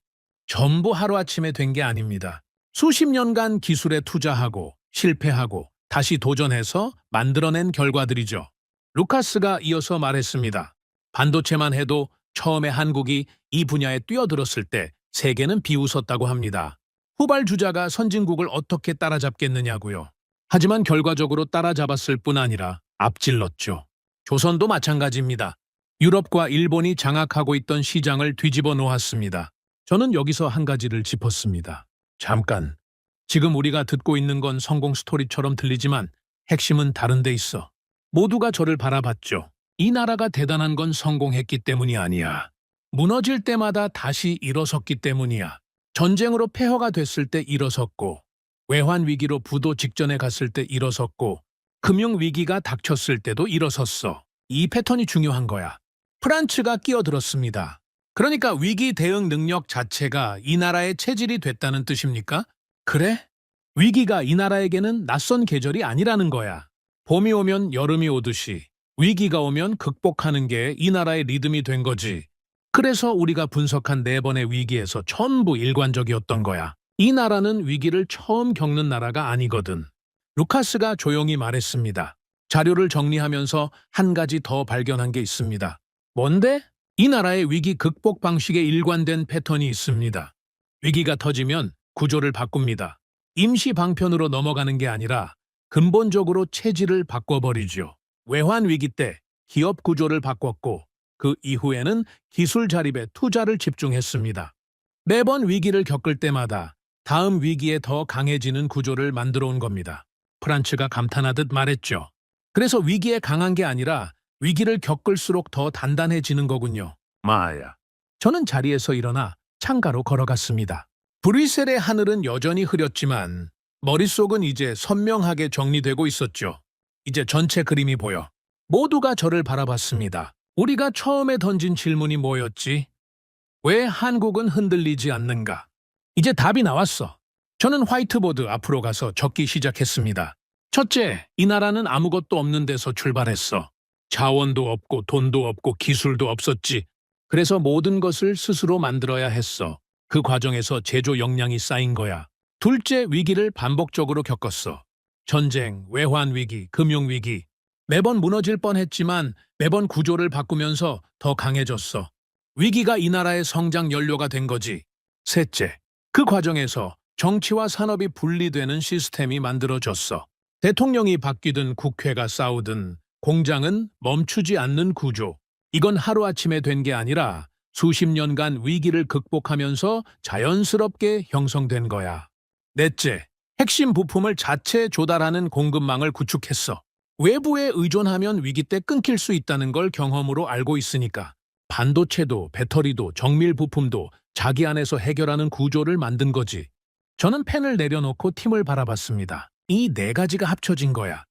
전부 하루아침에 된 게 아닙니다. 수십 년간 기술에 투자하고 실패하고 다시 도전해서 만들어낸 결과들이죠. 루카스가 이어서 말했습니다. 반도체만 해도 처음에 한국이 이 분야에 뛰어들었을 때 세계는 비웃었다고 합니다. 후발주자가 선진국을 어떻게 따라잡겠느냐고요. 하지만 결과적으로 따라잡았을 뿐 아니라 앞질렀죠. 조선도 마찬가지입니다. 유럽과 일본이 장악하고 있던 시장을 뒤집어 놓았습니다. 저는 여기서 한 가지를 짚었습니다. 잠깐. 지금 우리가 듣고 있는 건 성공 스토리처럼 들리지만 핵심은 다른 데 있어. 모두가 저를 바라봤죠. 이 나라가 대단한 건 성공했기 때문이 아니야. 무너질 때마다 다시 일어섰기 때문이야. 전쟁으로 폐허가 됐을 때 일어섰고, 외환 위기로 부도 직전에 갔을 때 일어섰고, 금융 위기가 닥쳤을 때도 일어섰어. 이 패턴이 중요한 거야. 프란츠가 끼어들었습니다. 그러니까 위기 대응 능력 자체가 이 나라의 체질이 됐다는 뜻입니까? 그래? 위기가 이 나라에게는 낯선 계절이 아니라는 거야. 봄이 오면 여름이 오듯이 위기가 오면 극복하는 게 이 나라의 리듬이 된 거지. 그래서 우리가 분석한 4번의 위기에서 전부 일관적이었던 거야. 이 나라는 위기를 처음 겪는 나라가 아니거든. 루카스가 조용히 말했습니다. 자료를 정리하면서 한 가지 더 발견한 게 있습니다. 뭔데? 이 나라의 위기 극복 방식에 일관된 패턴이 있습니다. 위기가 터지면 구조를 바꿉니다. 임시 방편으로 넘어가는 게 아니라 근본적으로 체질을 바꿔버리죠. 외환 위기 때 기업 구조를 바꿨고 그 이후에는 기술 자립에 투자를 집중했습니다. 매번 위기를 겪을 때마다 다음 위기에 더 강해지는 구조를 만들어 온 겁니다. 프란츠가 감탄하듯 말했죠. 그래서 위기에 강한 게 아니라 위기를 겪을수록 더 단단해지는 거군요. 마야. 저는 자리에서 일어나 창가로 걸어갔습니다. 브뤼셀의 하늘은 여전히 흐렸지만 머릿속은 이제 선명하게 정리되고 있었죠. 이제 전체 그림이 보여. 모두가 저를 바라봤습니다. 우리가 처음에 던진 질문이 뭐였지? 왜 한국은 흔들리지 않는가? 이제 답이 나왔어. 저는 화이트보드 앞으로 가서 적기 시작했습니다. 첫째, 이 나라는 아무것도 없는 데서 출발했어. 자원도 없고 돈도 없고 기술도 없었지. 그래서 모든 것을 스스로 만들어야 했어. 그 과정에서 제조 역량이 쌓인 거야. 둘째, 위기를 반복적으로 겪었어. 전쟁, 외환 위기, 금융 위기. 매번 무너질 뻔했지만 매번 구조를 바꾸면서 더 강해졌어. 위기가 이 나라의 성장 연료가 된 거지. 셋째, 그 과정에서 정치와 산업이 분리되는 시스템이 만들어졌어. 대통령이 바뀌든 국회가 싸우든 공장은 멈추지 않는 구조. 이건 하루아침에 된 게 아니라 수십 년간 위기를 극복하면서 자연스럽게 형성된 거야. 넷째, 핵심 부품을 자체 조달하는 공급망을 구축했어. 외부에 의존하면 위기 때 끊길 수 있다는 걸 경험으로 알고 있으니까. 반도체도 배터리도 정밀 부품도 자기 안에서 해결하는 구조를 만든 거지. 저는 펜을 내려놓고 팀을 바라봤습니다. 이 4가지가 합쳐진 거야.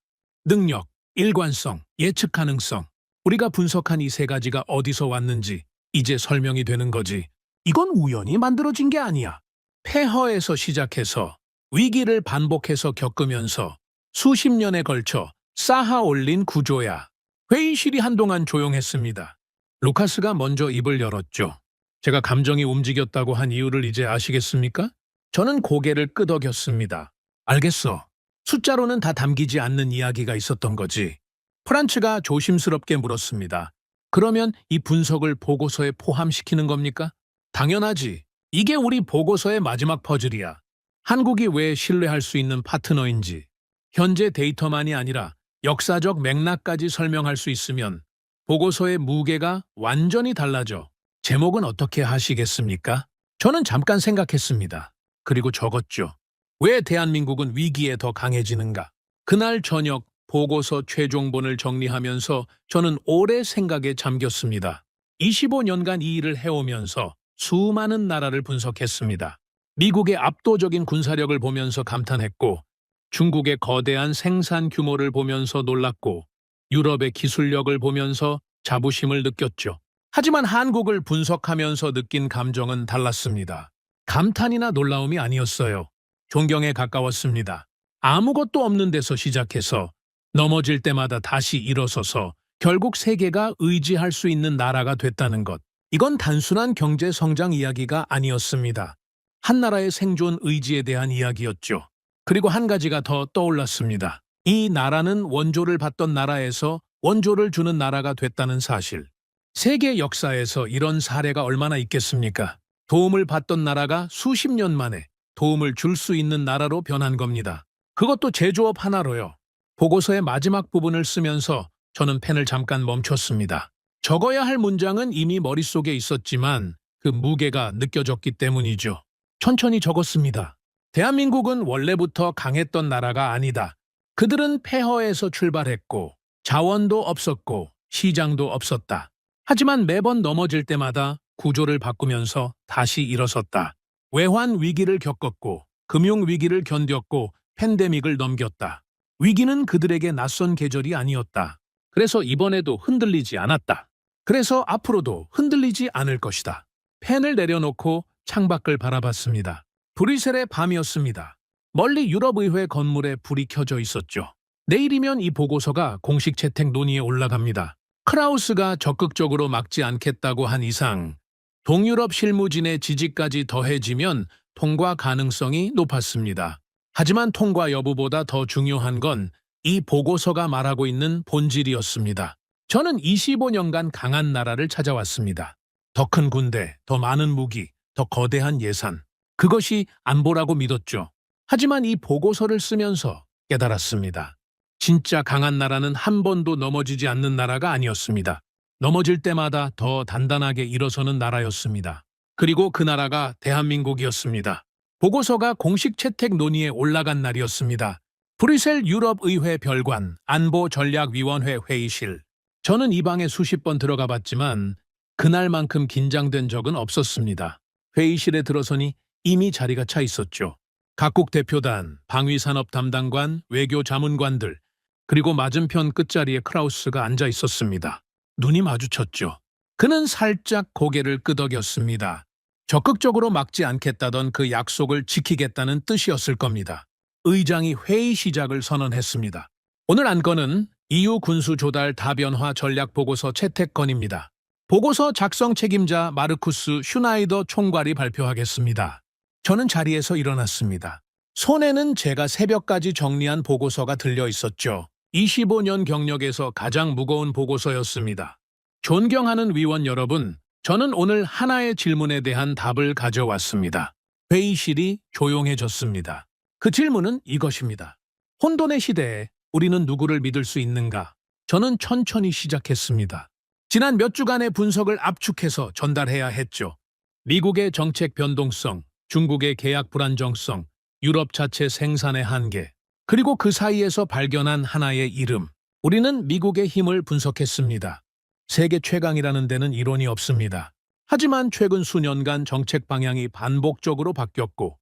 능력, 일관성, 예측 가능성. 우리가 분석한 이 3가지가 어디서 왔는지 이제 설명이 되는 거지. 이건 우연히 만들어진 게 아니야. 폐허에서 시작해서 위기를 반복해서 겪으면서 수십 년에 걸쳐 쌓아 올린 구조야. 회의실이 한동안 조용했습니다. 루카스가 먼저 입을 열었죠. 제가 감정이 움직였다고 한 이유를 이제 아시겠습니까? 저는 고개를 끄덕였습니다. 알겠어. 숫자로는 다 담기지 않는 이야기가 있었던 거지. 프란츠가 조심스럽게 물었습니다. 그러면 이 분석을 보고서에 포함시키는 겁니까? 당연하지. 이게 우리 보고서의 마지막 퍼즐이야. 한국이 왜 신뢰할 수 있는 파트너인지, 현재 데이터만이 아니라 역사적 맥락까지 설명할 수 있으면 보고서의 무게가 완전히 달라져. 제목은 어떻게 하시겠습니까? 저는 잠깐 생각했습니다. 그리고 적었죠. 왜 대한민국은 위기에 더 강해지는가? 그날 저녁 보고서 최종본을 정리하면서 저는 오래 생각에 잠겼습니다. 25년간 이 일을 해오면서 수많은 나라를 분석했습니다. 미국의 압도적인 군사력을 보면서 감탄했고, 중국의 거대한 생산 규모를 보면서 놀랐고, 유럽의 기술력을 보면서 자부심을 느꼈죠. 하지만 한국을 분석하면서 느낀 감정은 달랐습니다. 감탄이나 놀라움이 아니었어요. 존경에 가까웠습니다. 아무것도 없는 데서 시작해서 넘어질 때마다 다시 일어서서 결국 세계가 의지할 수 있는 나라가 됐다는 것. 이건 단순한 경제 성장 이야기가 아니었습니다. 한 나라의 생존 의지에 대한 이야기였죠. 그리고 한 가지가 더 떠올랐습니다. 이 나라는 원조를 받던 나라에서 원조를 주는 나라가 됐다는 사실. 세계 역사에서 이런 사례가 얼마나 있겠습니까? 도움을 받던 나라가 수십 년 만에 도움을 줄 수 있는 나라로 변한 겁니다. 그것도 제조업 하나로요. 보고서의 마지막 부분을 쓰면서 저는 펜을 잠깐 멈췄습니다. 적어야 할 문장은 이미 머릿속에 있었지만 그 무게가 느껴졌기 때문이죠. 천천히 적었습니다. 대한민국은 원래부터 강했던 나라가 아니다. 그들은 폐허에서 출발했고 자원도 없었고 시장도 없었다. 하지만 매번 넘어질 때마다 구조를 바꾸면서 다시 일어섰다. 외환 위기를 겪었고 금융 위기를 견뎠고 팬데믹을 넘겼다. 위기는 그들에게 낯선 계절이 아니었다. 그래서 이번에도 흔들리지 않았다. 그래서 앞으로도 흔들리지 않을 것이다. 펜을 내려놓고 창밖을 바라봤습니다. 브뤼셀의 밤이었습니다. 멀리 유럽의회 건물에 불이 켜져 있었죠. 내일이면 이 보고서가 공식 채택 논의에 올라갑니다. 크라우스가 적극적으로 막지 않겠다고 한 이상 동유럽 실무진의 지지까지 더해지면 통과 가능성이 높았습니다. 하지만 통과 여부보다 더 중요한 건 이 보고서가 말하고 있는 본질이었습니다. 저는 25년간 강한 나라를 찾아왔습니다. 더 큰 군대, 더 많은 무기, 더 거대한 예산. 그것이 안보라고 믿었죠. 하지만 이 보고서를 쓰면서 깨달았습니다. 진짜 강한 나라는 한 번도 넘어지지 않는 나라가 아니었습니다. 넘어질 때마다 더 단단하게 일어서는 나라였습니다. 그리고 그 나라가 대한민국이었습니다. 보고서가 공식 채택 논의에 올라간 날이었습니다. 브뤼셀 유럽의회 별관 안보전략위원회 회의실. 저는 이 방에 수십 번 들어가 봤지만 그날만큼 긴장된 적은 없었습니다. 회의실에 들어서니 이미 자리가 차 있었죠. 각국 대표단, 방위산업 담당관, 외교 자문관들, 그리고 맞은편 끝자리에 크라우스가 앉아 있었습니다. 눈이 마주쳤죠. 그는 살짝 고개를 끄덕였습니다. 적극적으로 막지 않겠다던 그 약속을 지키겠다는 뜻이었을 겁니다. 의장이 회의 시작을 선언했습니다. 오늘 안건은 EU 군수 조달 다변화 전략 보고서 채택건입니다. 보고서 작성 책임자 마르쿠스 슈나이더 총괄이 발표하겠습니다. 저는 자리에서 일어났습니다. 손에는 제가 새벽까지 정리한 보고서가 들려 있었죠. 25년 경력에서 가장 무거운 보고서였습니다. 존경하는 위원 여러분, 저는 오늘 하나의 질문에 대한 답을 가져왔습니다. 회의실이 조용해졌습니다. 그 질문은 이것입니다. 혼돈의 시대에 우리는 누구를 믿을 수 있는가? 저는 천천히 시작했습니다. 지난 몇 주간의 분석을 압축해서 전달해야 했죠. 미국의 정책 변동성, 중국의 계약 불안정성, 유럽 자체 생산의 한계, 그리고 그 사이에서 발견한 하나의 이름. 우리는 미국의 힘을 분석했습니다. 세계 최강이라는 데는 이론이 없습니다. 하지만 최근 수년간 정책 방향이 반복적으로 바뀌었고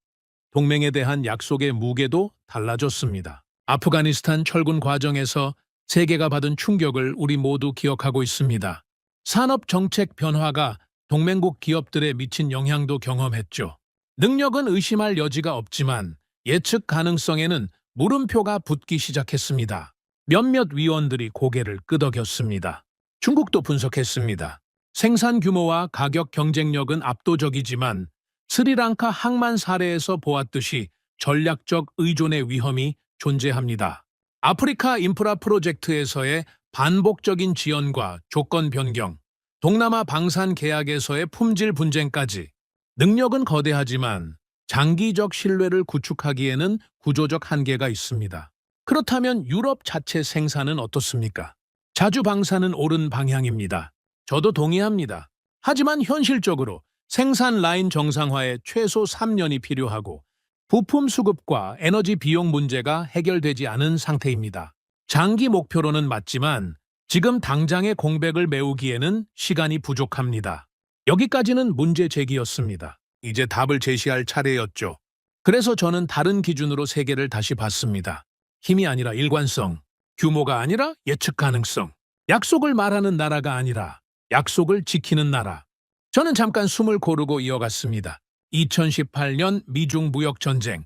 동맹에 대한 약속의 무게도 달라졌습니다. 아프가니스탄 철군 과정에서 세계가 받은 충격을 우리 모두 기억하고 있습니다. 산업 정책 변화가 동맹국 기업들에 미친 영향도 경험했죠. 능력은 의심할 여지가 없지만 예측 가능성에는 물음표가 붙기 시작했습니다. 몇몇 위원들이 고개를 끄덕였습니다. 중국도 분석했습니다. 생산 규모와 가격 경쟁력은 압도적이지만 스리랑카 항만 사례에서 보았듯이 전략적 의존의 위험이 존재합니다. 아프리카 인프라 프로젝트에서의 반복적인 지연과 조건 변경, 동남아 방산 계약에서의 품질 분쟁까지 능력은 거대하지만 장기적 신뢰를 구축하기에는 구조적 한계가 있습니다. 그렇다면 유럽 자체 생산은 어떻습니까? 자주 방사는 옳은 방향입니다. 저도 동의합니다. 하지만 현실적으로 생산 라인 정상화에 최소 3년이 필요하고 부품 수급과 에너지 비용 문제가 해결되지 않은 상태입니다. 장기 목표로는 맞지만 지금 당장의 공백을 메우기에는 시간이 부족합니다. 여기까지는 문제 제기였습니다. 이제 답을 제시할 차례였죠. 그래서 저는 다른 기준으로 세계를 다시 봤습니다. 힘이 아니라 일관성, 규모가 아니라 예측 가능성, 약속을 말하는 나라가 아니라 약속을 지키는 나라. 저는 잠깐 숨을 고르고 이어갔습니다. 2018년 미중 무역 전쟁,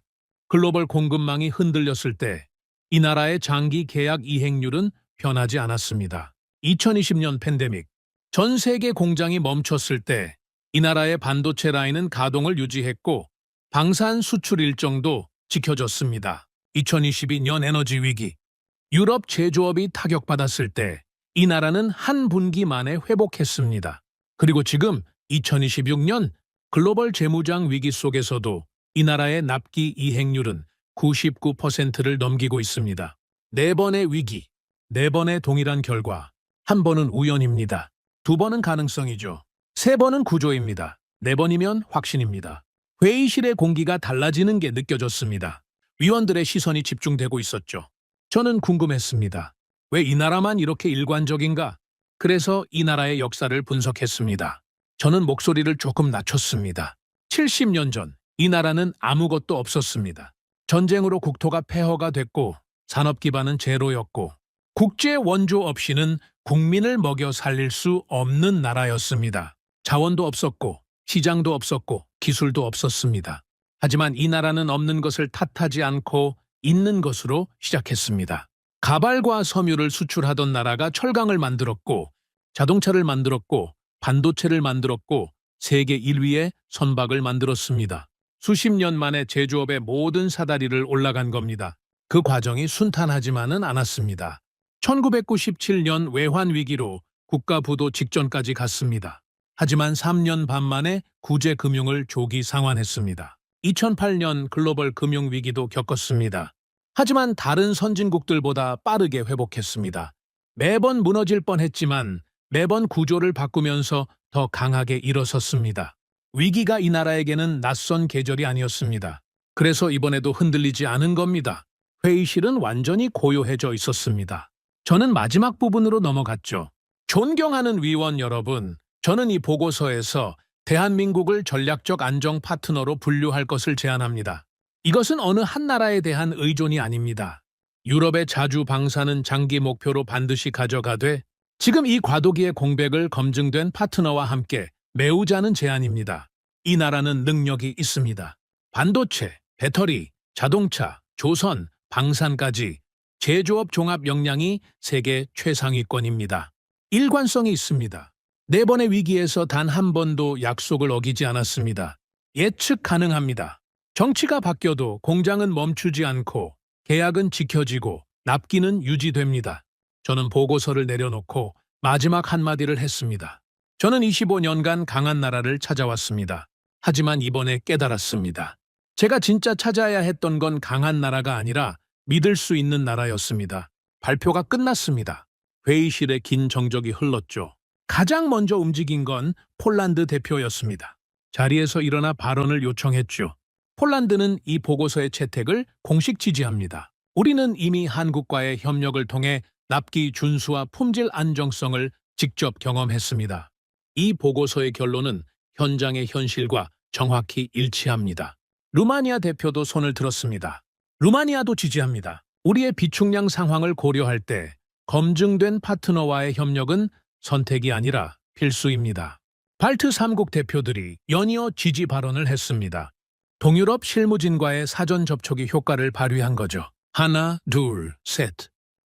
글로벌 공급망이 흔들렸을 때 이 나라의 장기 계약 이행률은 변하지 않았습니다. 2020년 팬데믹, 전 세계 공장이 멈췄을 때 이 나라의 반도체 라인은 가동을 유지했고 방산 수출 일정도 지켜졌습니다. 2022년 에너지 위기, 유럽 제조업이 타격받았을 때 이 나라는 한 분기 만에 회복했습니다. 그리고 지금 2026년 글로벌 재무장 위기 속에서도 이 나라의 납기 이행률은 99%를 넘기고 있습니다. 4번의 위기, 4번의 동일한 결과. 한 번은 우연입니다. 2번은 가능성이죠. 3번은 구조입니다. 4번이면 확신입니다. 회의실의 공기가 달라지는 게 느껴졌습니다. 위원들의 시선이 집중되고 있었죠. 저는 궁금했습니다. 왜 이 나라만 이렇게 일관적인가? 그래서 이 나라의 역사를 분석했습니다. 저는 목소리를 조금 낮췄습니다. 70년 전 이 나라는 아무것도 없었습니다. 전쟁으로 국토가 폐허가 됐고 산업 기반은 제로였고 국제 원조 없이는 국민을 먹여 살릴 수 없는 나라였습니다. 자원도 없었고 시장도 없었고 기술도 없었습니다. 하지만 이 나라는 없는 것을 탓하지 않고 있는 것으로 시작했습니다. 가발과 섬유를 수출하던 나라가 철강을 만들었고, 자동차를 만들었고, 반도체를 만들었고, 세계 1위의 선박을 만들었습니다. 수십 년 만에 제조업의 모든 사다리를 올라간 겁니다. 그 과정이 순탄하지만은 않았습니다. 1997년 외환 위기로 국가 부도 직전까지 갔습니다. 하지만 3년 반 만에 구제 금융을 조기 상환했습니다. 2008년 글로벌 금융 위기도 겪었습니다. 하지만 다른 선진국들보다 빠르게 회복했습니다. 매번 무너질 뻔했지만 매번 구조를 바꾸면서 더 강하게 일어섰습니다. 위기가 이 나라에게는 낯선 계절이 아니었습니다. 그래서 이번에도 흔들리지 않은 겁니다. 회의실은 완전히 고요해져 있었습니다. 저는 마지막 부분으로 넘어갔죠. 존경하는 위원 여러분, 저는 이 보고서에서 대한민국을 전략적 안정 파트너로 분류할 것을 제안합니다. 이것은 어느 한 나라에 대한 의존이 아닙니다. 유럽의 자주 방사는 장기 목표로 반드시 가져가되 지금 이 과도기의 공백을 검증된 파트너와 함께 메우자는 제안입니다. 이 나라는 능력이 있습니다. 반도체, 배터리, 자동차, 조선, 방산까지 제조업 종합 역량이 세계 최상위권입니다. 일관성이 있습니다. 네 번의 위기에서 단 한 번도 약속을 어기지 않았습니다. 예측 가능합니다. 정치가 바뀌어도 공장은 멈추지 않고 계약은 지켜지고 납기는 유지됩니다. 저는 보고서를 내려놓고 마지막 한마디를 했습니다. 저는 25년간 강한 나라를 찾아왔습니다. 하지만 이번에 깨달았습니다. 제가 진짜 찾아야 했던 건 강한 나라가 아니라 믿을 수 있는 나라였습니다. 발표가 끝났습니다. 회의실에 긴 정적이 흘렀죠. 가장 먼저 움직인 건 폴란드 대표였습니다. 자리에서 일어나 발언을 요청했죠. 폴란드는 이 보고서의 채택을 공식 지지합니다. 우리는 이미 한국과의 협력을 통해 납기 준수와 품질 안정성을 직접 경험했습니다. 이 보고서의 결론은 현장의 현실과 정확히 일치합니다. 루마니아 대표도 손을 들었습니다. 루마니아도 지지합니다. 우리의 비축량 상황을 고려할 때 검증된 파트너와의 협력은 선택이 아니라 필수입니다. 발트 3국 대표들이 연이어 지지 발언을 했습니다. 동유럽 실무진과의 사전 접촉이 효과를 발휘한 거죠. 하나, 둘, 셋.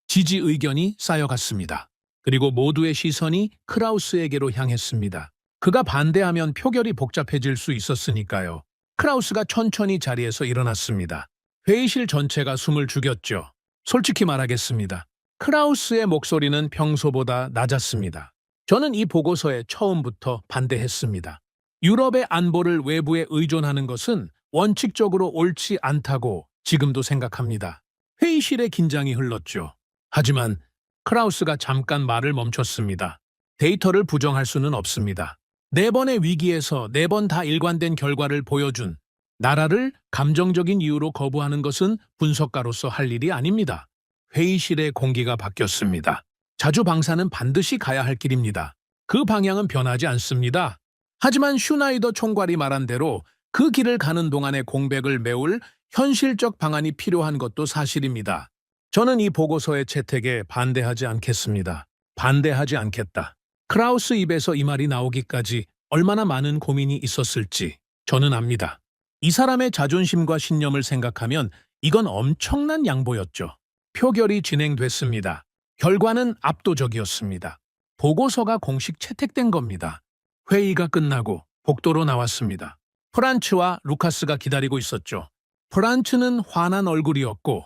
지지 의견이 쌓여갔습니다. 그리고 모두의 시선이 크라우스에게로 향했습니다. 그가 반대하면 표결이 복잡해질 수 있었으니까요. 크라우스가 천천히 자리에서 일어났습니다. 회의실 전체가 숨을 죽였죠. 솔직히 말하겠습니다. 크라우스의 목소리는 평소보다 낮았습니다. 저는 이 보고서에 처음부터 반대했습니다. 유럽의 안보를 외부에 의존하는 것은 원칙적으로 옳지 않다고 지금도 생각합니다. 회의실의 긴장이 흘렀죠. 하지만 크라우스가 잠깐 말을 멈췄습니다. 데이터를 부정할 수는 없습니다. 네 번의 위기에서 네 번 다 일관된 결과를 보여준 나라를 감정적인 이유로 거부하는 것은 분석가로서 할 일이 아닙니다. 회의실의 공기가 바뀌었습니다. 자주 방사는 반드시 가야 할 길입니다. 그 방향은 변하지 않습니다. 하지만 슈나이더 총괄이 말한 대로 그 길을 가는 동안의 공백을 메울 현실적 방안이 필요한 것도 사실입니다. 저는 이 보고서의 채택에 반대하지 않겠습니다. 반대하지 않겠다. 크라우스 입에서 이 말이 나오기까지 얼마나 많은 고민이 있었을지 저는 압니다. 이 사람의 자존심과 신념을 생각하면 이건 엄청난 양보였죠. 표결이 진행됐습니다. 결과는 압도적이었습니다. 보고서가 공식 채택된 겁니다. 회의가 끝나고 복도로 나왔습니다. 프란츠와 루카스가 기다리고 있었죠. 프란츠는 화난 얼굴이었고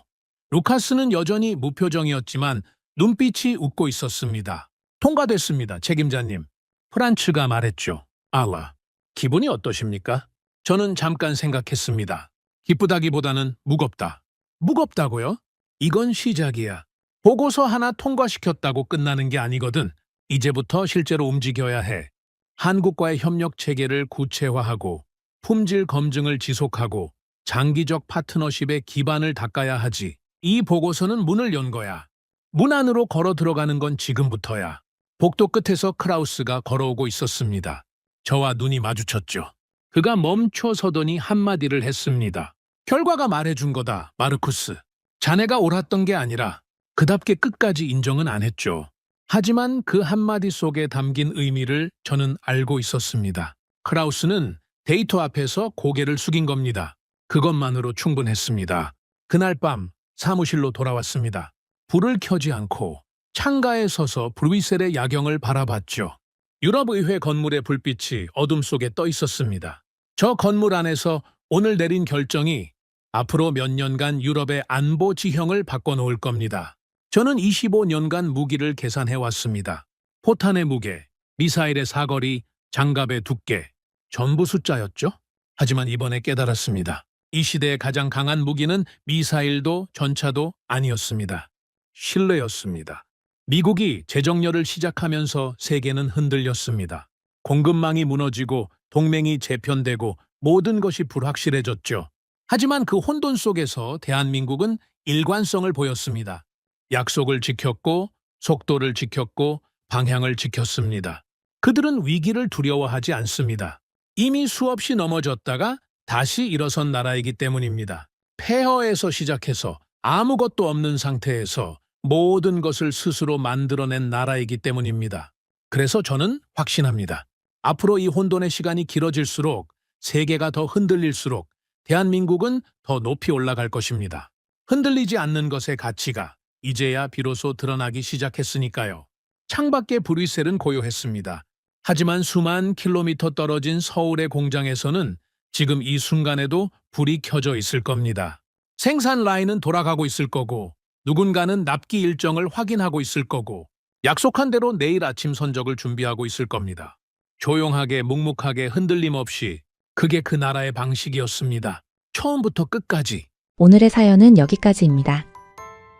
루카스는 여전히 무표정이었지만 눈빛이 웃고 있었습니다. 통과됐습니다, 책임자님. 프란츠가 말했죠. 알라, 기분이 어떠십니까? 저는 잠깐 생각했습니다. 기쁘다기보다는 무겁다. 무겁다고요? 이건 시작이야. 보고서 하나 통과시켰다고 끝나는 게 아니거든. 이제부터 실제로 움직여야 해. 한국과의 협력 체계를 구체화하고 품질 검증을 지속하고 장기적 파트너십의 기반을 닦아야 하지. 이 보고서는 문을 연 거야. 문 안으로 걸어 들어가는 건 지금부터야. 복도 끝에서 크라우스가 걸어오고 있었습니다. 저와 눈이 마주쳤죠. 그가 멈춰 서더니 한마디를 했습니다. 결과가 말해준 거다, 마르쿠스. 자네가 옳았던 게 아니라 그답게 끝까지 인정은 안 했죠. 하지만 그 한마디 속에 담긴 의미를 저는 알고 있었습니다. 크라우스는 데이터 앞에서 고개를 숙인 겁니다. 그것만으로 충분했습니다. 그날 밤 사무실로 돌아왔습니다. 불을 켜지 않고 창가에 서서 브뤼셀의 야경을 바라봤죠. 유럽의회 건물의 불빛이 어둠 속에 떠 있었습니다. 저 건물 안에서 오늘 내린 결정이 앞으로 몇 년간 유럽의 안보 지형을 바꿔놓을 겁니다. 저는 25년간 무기를 계산해 왔습니다. 포탄의 무게, 미사일의 사거리, 장갑의 두께, 전부 숫자였죠? 하지만 이번에 깨달았습니다. 이 시대의 가장 강한 무기는 미사일도 전차도 아니었습니다. 신뢰였습니다. 미국이 재정렬을 시작하면서 세계는 흔들렸습니다. 공급망이 무너지고 동맹이 재편되고 모든 것이 불확실해졌죠. 하지만 그 혼돈 속에서 대한민국은 일관성을 보였습니다. 약속을 지켰고 속도를 지켰고 방향을 지켰습니다. 그들은 위기를 두려워하지 않습니다. 이미 수없이 넘어졌다가 다시 일어선 나라이기 때문입니다. 폐허에서 시작해서 아무것도 없는 상태에서 모든 것을 스스로 만들어낸 나라이기 때문입니다. 그래서 저는 확신합니다. 앞으로 이 혼돈의 시간이 길어질수록 세계가 더 흔들릴수록 대한민국은 더 높이 올라갈 것입니다. 흔들리지 않는 것의 가치가 이제야 비로소 드러나기 시작했으니까요. 창밖에 브뤼셀은 고요했습니다. 하지만 수만 킬로미터 떨어진 서울의 공장에서는 지금 이 순간에도 불이 켜져 있을 겁니다. 생산 라인은 돌아가고 있을 거고 누군가는 납기 일정을 확인하고 있을 거고 약속한 대로 내일 아침 선적을 준비하고 있을 겁니다. 조용하게 묵묵하게 흔들림 없이 그게 그 나라의 방식이었습니다. 처음부터 끝까지. 오늘의 사연은 여기까지입니다.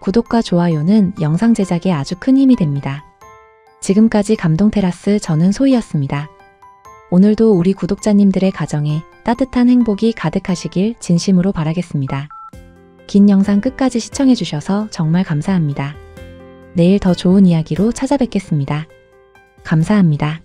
구독과 좋아요는 영상 제작에 아주 큰 힘이 됩니다. 지금까지 감동테라스 저는 소희였습니다. 오늘도 우리 구독자님들의 가정에 따뜻한 행복이 가득하시길 진심으로 바라겠습니다. 긴 영상 끝까지 시청해주셔서 정말 감사합니다. 내일 더 좋은 이야기로 찾아뵙겠습니다. 감사합니다.